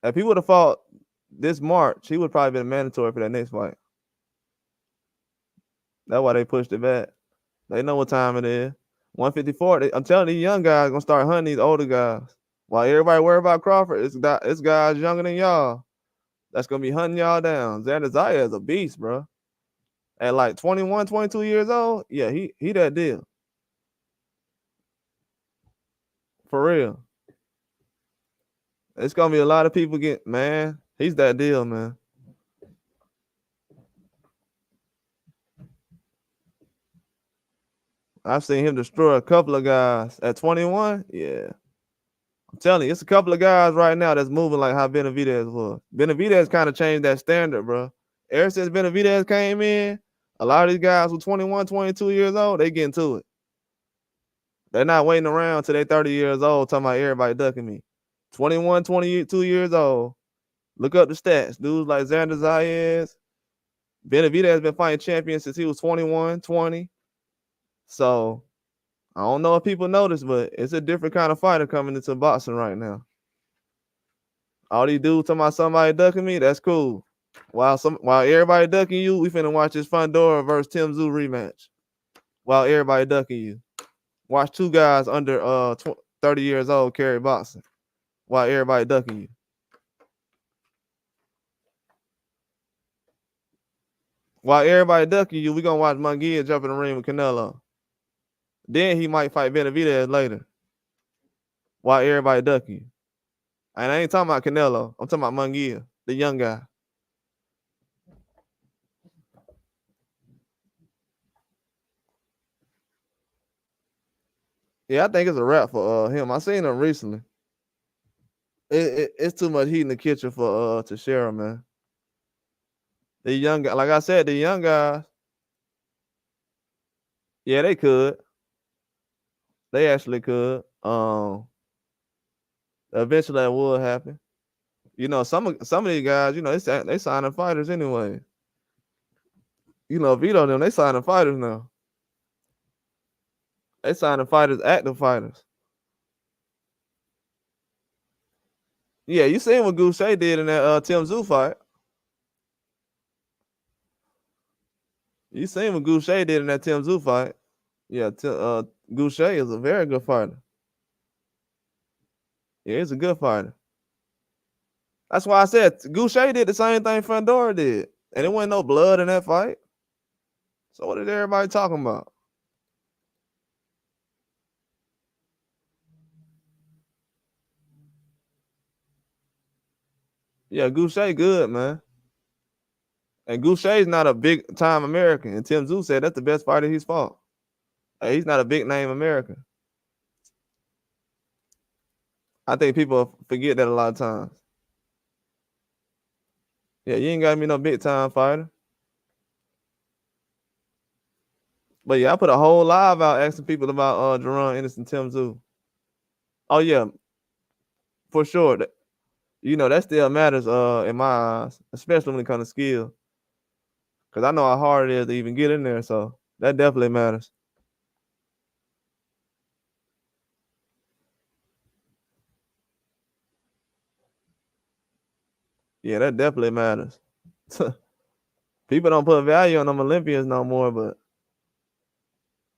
if he would have fought this March, he would probably been mandatory for that next fight. That's why they pushed it back. They know what time it is. 154. I'm telling these young guys gonna start hunting these older guys. While everybody worry about Crawford, it's guys younger than y'all that's gonna be hunting y'all down. Xander Zayas is a beast, bro. At like 21, 22 years old, yeah, he that deal. For real. It's gonna be a lot of people man. He's that deal, man. I've seen him destroy a couple of guys at 21. Yeah. I'm telling you, it's a couple of guys right now that's moving like how Benavidez was. Benavidez kind of changed that standard, bro. Ever since Benavidez came in, a lot of these guys who 21, 22 years old, they getting to it. They're not waiting around till they 30 years old talking about everybody ducking me. 21, 22 years old. Look up the stats. Dudes like Xander Zayas. Benavidez has been fighting champions since he was 21, 20. So I don't know if people notice, but it's a different kind of fighter coming into boxing right now. All these dudes talking about somebody ducking me, that's cool. While everybody ducking you, we finna watch this Fundora versus Tim Tszyu rematch. While everybody ducking you. Watch two guys under 30 years old carry boxing while everybody ducking you. While everybody ducking you, we gonna watch Munguia jump in the ring with Canelo. Then he might fight Benavidez later. While everybody ducking you. And I ain't talking about Canelo. I'm talking about Munguia, the young guy. Yeah, I think it's a wrap for him. I seen him recently. It's too much heat in the kitchen for Teixeira, man. The young guy, like I said, the young guys, yeah, they could. They actually could. Eventually that will happen. You know, some of these guys, you know, they signing fighters anyway. You know, Vito them, they signing fighters now. They signing fighters, active fighters. Yeah, you seen what Goucher did in that Tim Tszyu fight. You seen what Goucher did in that Tim Tszyu fight. Yeah, Goucher is a very good fighter. Yeah, he's a good fighter. That's why I said Goucher did the same thing Fundora did. And there wasn't no blood in that fight. So what is everybody talking about? Yeah, Goucher good, man. And Goucher's not a big time American. And Tim Tszyu said that's the best fighter he's fought. Hey, he's not a big name American. I think people forget that a lot of times. Yeah, you ain't got to be no big time fighter. But yeah, I put a whole live out asking people about Jerron Ennis and Tim Tszyu. Oh yeah, for sure. You know, that still matters in my eyes, especially when it comes to skill. Cause I know how hard it is to even get in there, so that definitely matters. Yeah, that definitely matters. People don't put value on them Olympians no more, but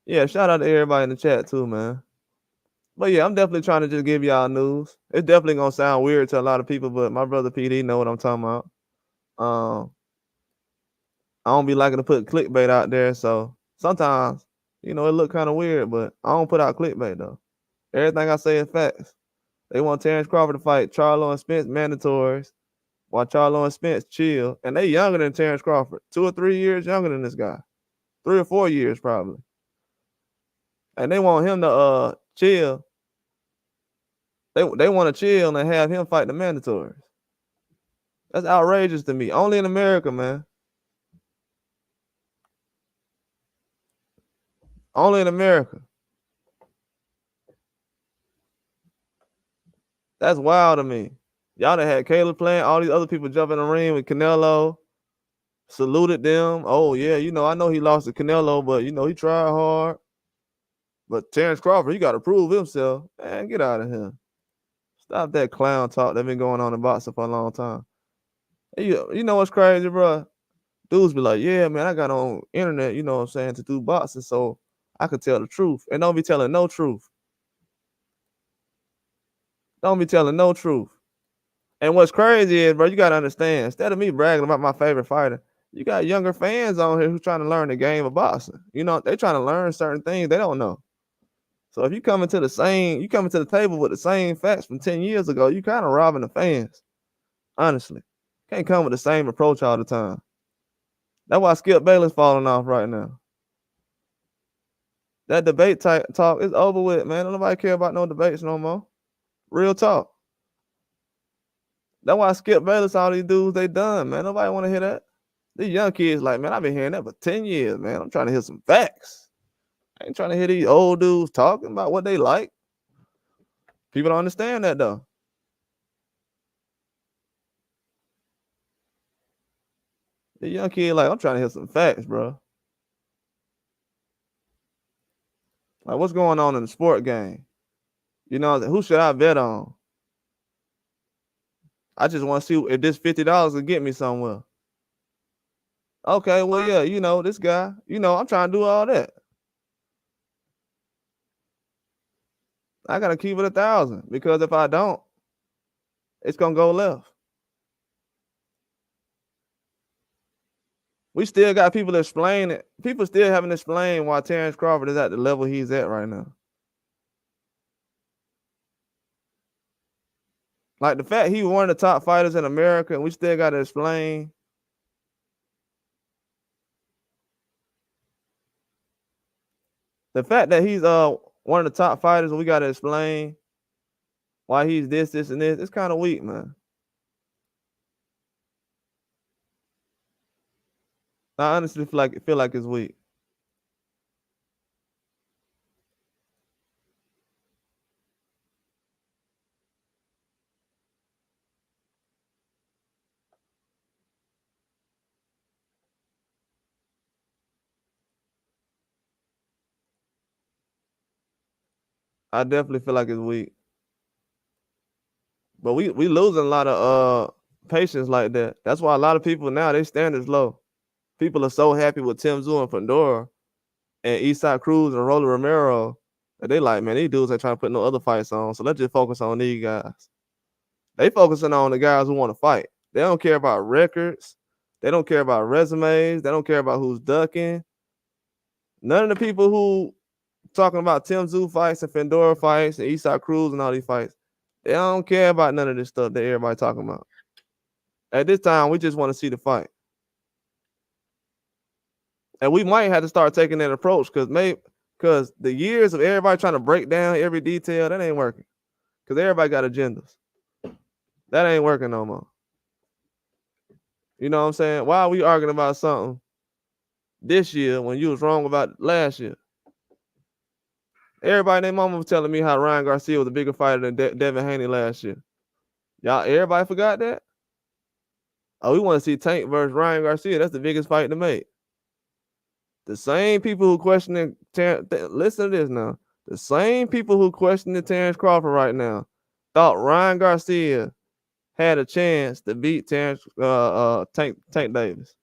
yeah, shout out to everybody in the chat too, man. But yeah, I'm definitely trying to just give y'all news. It's definitely gonna sound weird to a lot of people, but my brother PD know what I'm talking about. I don't be liking to put clickbait out there, so sometimes, you know, it look kind of weird, but I don't put out clickbait though. Everything I say is facts. They want Terrence Crawford to fight Charlo and Spence mandatories, while Charlo and Spence chill, and they younger than Terrence Crawford, 2 or 3 years younger than this guy, 3 or 4 years probably, and they want him to chill. They want to chill and have him fight the mandatories. That's outrageous to me. Only in America, man. Only in America. That's wild to me. Y'all done had Caleb playing, all these other people jumping in the ring with Canelo, saluted them. Oh, yeah, you know, I know he lost to Canelo, but, you know, he tried hard. But Terrence Crawford, he got to prove himself. Man, get out of here. Stop that clown talk that been going on in boxing for a long time. Hey, you know what's crazy, bro? Dudes be like, yeah, man, I got on internet, you know what I'm saying, to do boxing so I could tell the truth. And don't be telling no truth. Don't be telling no truth. And what's crazy is, bro, you got to understand, instead of me bragging about my favorite fighter, you got younger fans on here who's trying to learn the game of boxing. You know, they trying to learn certain things they don't know. So if you coming to the table with the same facts from 10 years ago, you kind of robbing the fans. Honestly. Can't come with the same approach all the time. That's why Skip Bayless falling off right now. That debate talk is over with, man. Don't nobody care about no debates no more. Real talk. That's why Skip Bayless, all these dudes, they done, man. Nobody want to hear that. These young kids like, man, I've been hearing that for 10 years, man. I'm trying to hear some facts. I ain't trying to hear these old dudes talking about what they like. People don't understand that, though. The young kid like, I'm trying to hear some facts, bro. Like, what's going on in the sport game? You know, who should I bet on? I just want to see if this $50 will get me somewhere. Okay, well, yeah, you know, this guy, you know, I'm trying to do all that. I gotta keep it 1,000 because if I don't, it's gonna go left. We still got people explaining. People still haven't explained why Terrence Crawford is at the level he's at right now. Like the fact he was one of the top fighters in America, and we still got to explain. The fact that he's one of the top fighters, and we got to explain why he's this, and this. It's kind of weak, man. I honestly feel like it's weak. I definitely feel like it's weak. But we losing a lot of patience like that. That's why a lot of people now, they standards low. People are so happy with Tim Tszyu and Fedor and Eastside Cruz and Rolly Romero that they like, man, these dudes ain't trying to put no other fights on. So let's just focus on these guys. They focusing on the guys who want to fight. They don't care about records. They don't care about resumes. They don't care about who's ducking. None of the people who talking about Tim Tszyu fights and Fedor fights and Eastside Cruz and all these fights, they don't care about none of this stuff that everybody talking about. At this time, we just want to see the fight. And we might have to start taking that approach because the years of everybody trying to break down every detail, that ain't working. Because everybody got agendas. That ain't working no more. You know what I'm saying? Why are we arguing about something this year when you was wrong about last year? Everybody and their mama was telling me how Ryan Garcia was a bigger fighter than Devin Haney last year. Y'all, everybody forgot that? Oh, we want to see Tank versus Ryan Garcia. That's the biggest fight to make. The same people who questioning listen to this now. The same people who questioning Terrence Crawford right now thought Ryan Garcia had a chance to beat Tank Davis.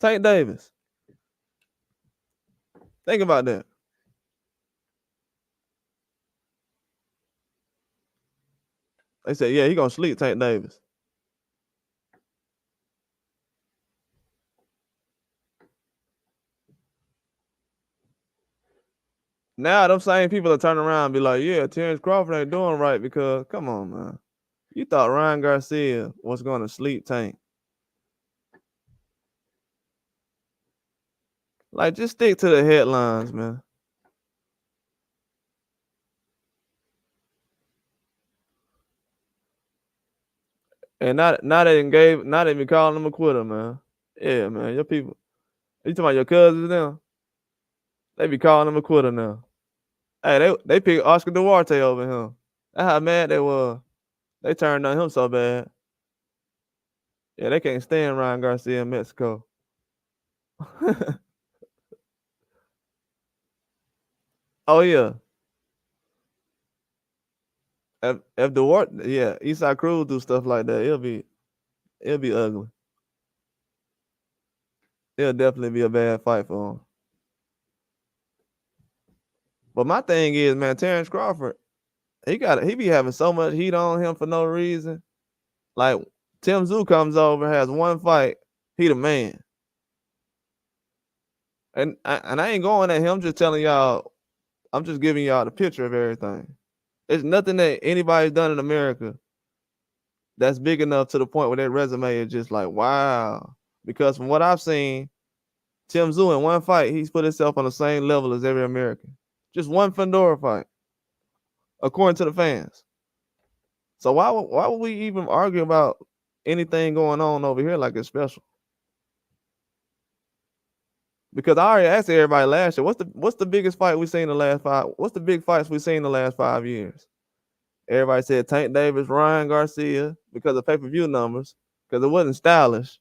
Tank Davis. Think about that. They said, yeah, he gonna sleep Tank Davis. Now them same people are turning around and be like, yeah, Terrence Crawford ain't doing right because, come on, man. You thought Ryan Garcia was going to sleep Tank. Like, just stick to the headlines, man. And not even calling him a quitter, man. Yeah, man. Your people, you talking about your cousins now? They be calling him a quitter now. Hey, they picked Oscar Duarte over him. That's how mad they were. They turned on him so bad. Yeah, they can't stand Ryan Garcia in Mexico. Oh yeah. If Duarte, yeah, Eastside Cruz do stuff like that, it'll be ugly. It'll definitely be a bad fight for him. But my thing is, man, Terrence Crawford, he be having so much heat on him for no reason. Like Tim Tszyu comes over, has one fight, he the man. And I ain't going at him. I'm just telling y'all, I'm just giving y'all the picture of everything. There's nothing that anybody's done in America that's big enough to the point where their resume is just like, wow. Because from what I've seen, Tim Tszyu in one fight, he's put himself on the same level as every American. Just one Fedor fight, according to the fans. So why would we even argue about anything going on over here like it's special? Because I already asked everybody last year, what's the biggest fight we seen in the last five? What's the big fights we seen in the last 5 years? Everybody said Tank Davis, Ryan Garcia, because of pay-per-view numbers, because it wasn't stylish.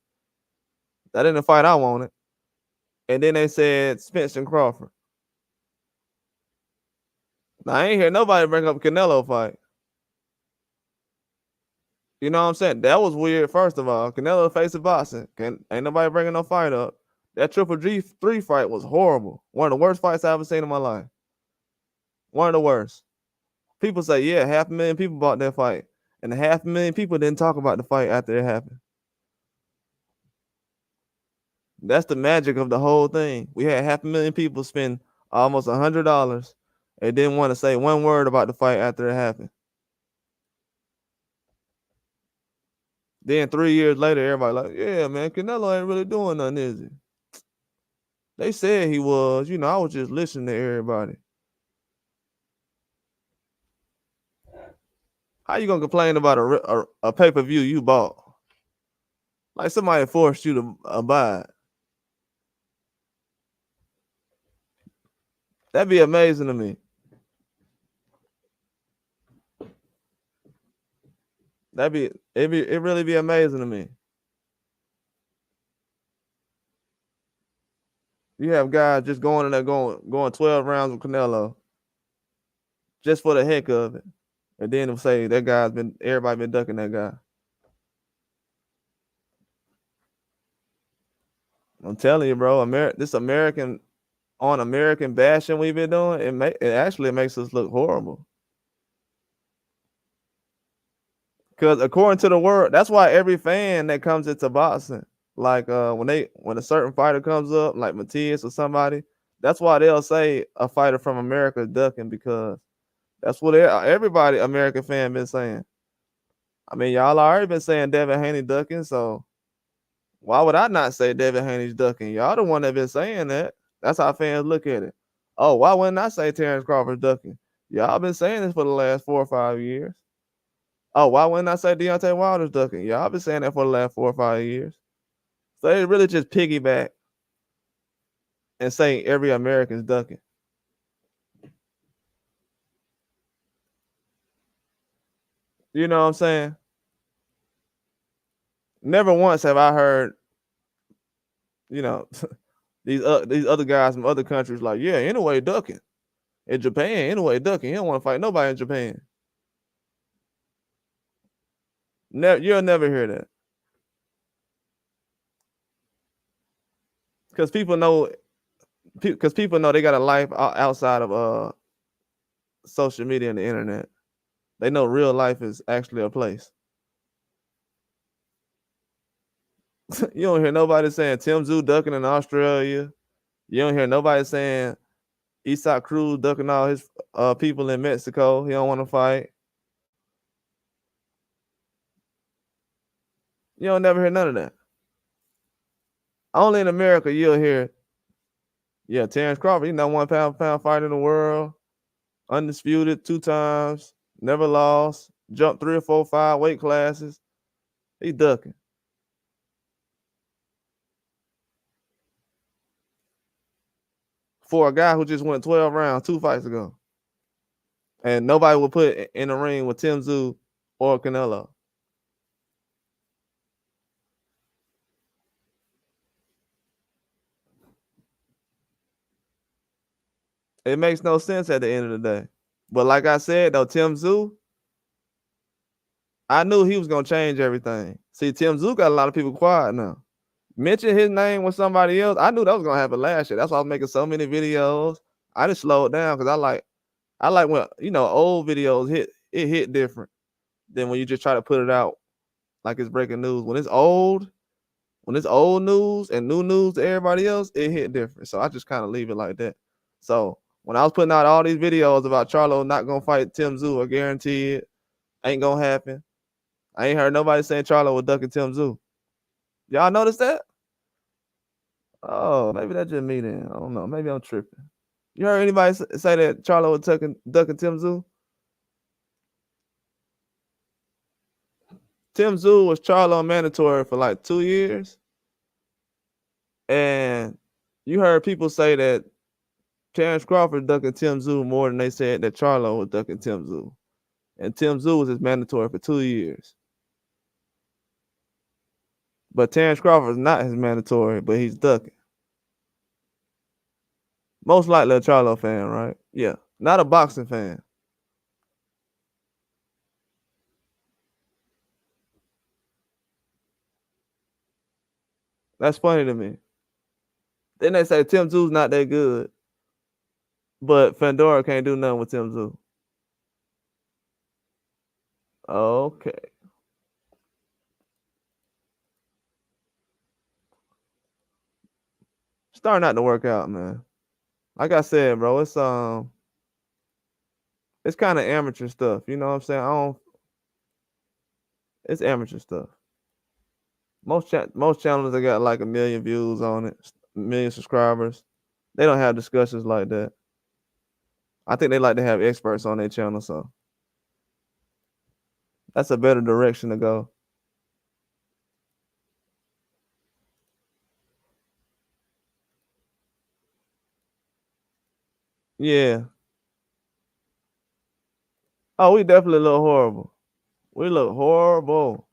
That ain't the fight I wanted. And then they said Spence and Crawford. Now, I ain't hear nobody bring up Canelo fight. You know what I'm saying? That was weird, first of all. Canelo facing boxing. Ain't nobody bringing no fight up. That Triple G3 fight was horrible. One of the worst fights I ever seen in my life. One of the worst. People say, yeah, 500,000 people bought that fight. And 500,000 people didn't talk about the fight after it happened. That's the magic of the whole thing. We had 500,000 people spend almost $100 and didn't want to say one word about the fight after it happened. Then 3 years later, everybody like, yeah, man, Canelo ain't really doing nothing, is he? They said he was. You know, I was just listening to everybody. How you gonna complain about a pay-per-view you bought? Like somebody forced you to buy it. That'd be amazing to me. It really be amazing to me. You have guys just going in there going 12 rounds with Canelo just for the heck of it. And then they'll say that everybody been ducking that guy. I'm telling you, bro, this American bashing we've been doing, it actually makes us look horrible. Because according to the world, that's why every fan that comes into boxing, like when a certain fighter comes up, like Matias or somebody, that's why they'll say a fighter from America is ducking, because that's what everybody American fan been saying. I mean, y'all already been saying Devin Haney ducking, so why would I not say Devin Haney's ducking? Y'all the one that been saying that. That's how fans look at it. Oh, why wouldn't I say Terrence Crawford ducking? Y'all been saying this for the last 4 or 5 years. Oh, why wouldn't I say Deontay Wilder's ducking? Y'all been saying that for the last 4 or 5 years. So they really just piggyback and say every American's ducking. You know what I'm saying? Never once have I heard, you know, these other guys from other countries like, yeah, anyway, ducking. In Japan, anyway, ducking. He don't want to fight nobody in Japan. You'll never hear that. Because people know they got a life outside of social media and the internet. They know real life is actually a place. You don't hear nobody saying Tim Tszyu ducking in Australia. You don't hear nobody saying Isaac Cruz ducking all his people in Mexico. He don't want to fight. You don't never hear none of that. Only in America you'll hear, yeah, Terrence Crawford, he's not 1 pound fighter in the world, undisputed 2 times, never lost, jumped 3 or 4 or 5 weight classes. He ducking. For a guy who just went 12 rounds 2 fights ago. And nobody will put in the ring with Tim Tszyu or Canelo. It makes no sense at the end of the day. But like I said, though, Tim Tszyu, I knew he was going to change everything. See, Tim Tszyu got a lot of people quiet now. Mention his name with somebody else, I knew that was going to happen last year. That's why I was making so many videos. I just slowed down because I like when, you know, old videos hit different than when you just try to put it out like it's breaking news. When it's old news and new news to everybody else, it hit different. So I just kind of leave it like that. So when I was putting out all these videos about Charlo not gonna fight Tim Tszyu, I guarantee it ain't gonna happen. I ain't heard nobody saying Charlo was ducking Tim Tszyu. Y'all notice that? Oh, maybe that's just me then. I don't know. Maybe I'm tripping. You heard anybody say that Charlo was ducking Tim Tszyu? Tim Tszyu was Charlo mandatory for like 2 years. And you heard people say that Terrence Crawford ducking Tim Tszyu more than they said that Charlo was ducking Tim Tszyu. And Tim Tszyu was his mandatory for 2 years. But Terrence Crawford is not his mandatory, but he's ducking. Most likely a Charlo fan, right? Yeah. Not a boxing fan. That's funny to me. Then they say Tim Tszoo's not that good, but Fandora can't do nothing with Tim Tszoo. Okay. Starting not to work out, man. Like I said, bro, it's kind of amateur stuff. You know what I'm saying? It's amateur stuff. Most channels that got like 1,000,000 views on it, 1,000,000 subscribers. They don't have discussions like that. I think they like to have experts on their channel, so that's a better direction to go. Yeah. Oh, we definitely look horrible. We look horrible.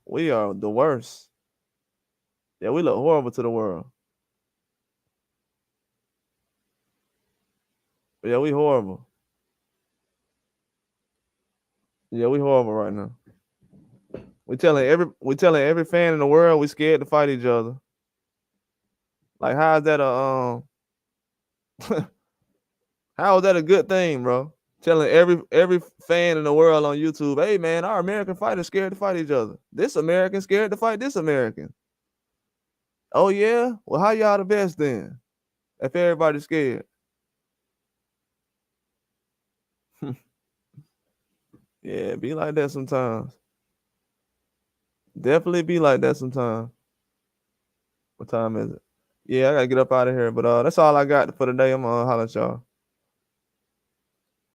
We are the worst. Yeah, we look horrible to the world. Yeah, we horrible. Yeah, we horrible right now. We telling every fan in the world we scared to fight each other. Like, how is that how is that a good thing, bro? Telling every fan in the world on YouTube, hey man, our American fighters scared to fight each other. This American scared to fight this American. Oh yeah? Well, how y'all the best then? If everybody's scared. Yeah, be like that sometimes. Definitely be like that sometimes. What time is it? Yeah, I gotta get up out of here. But that's all I got for today. I'm gonna holler at y'all.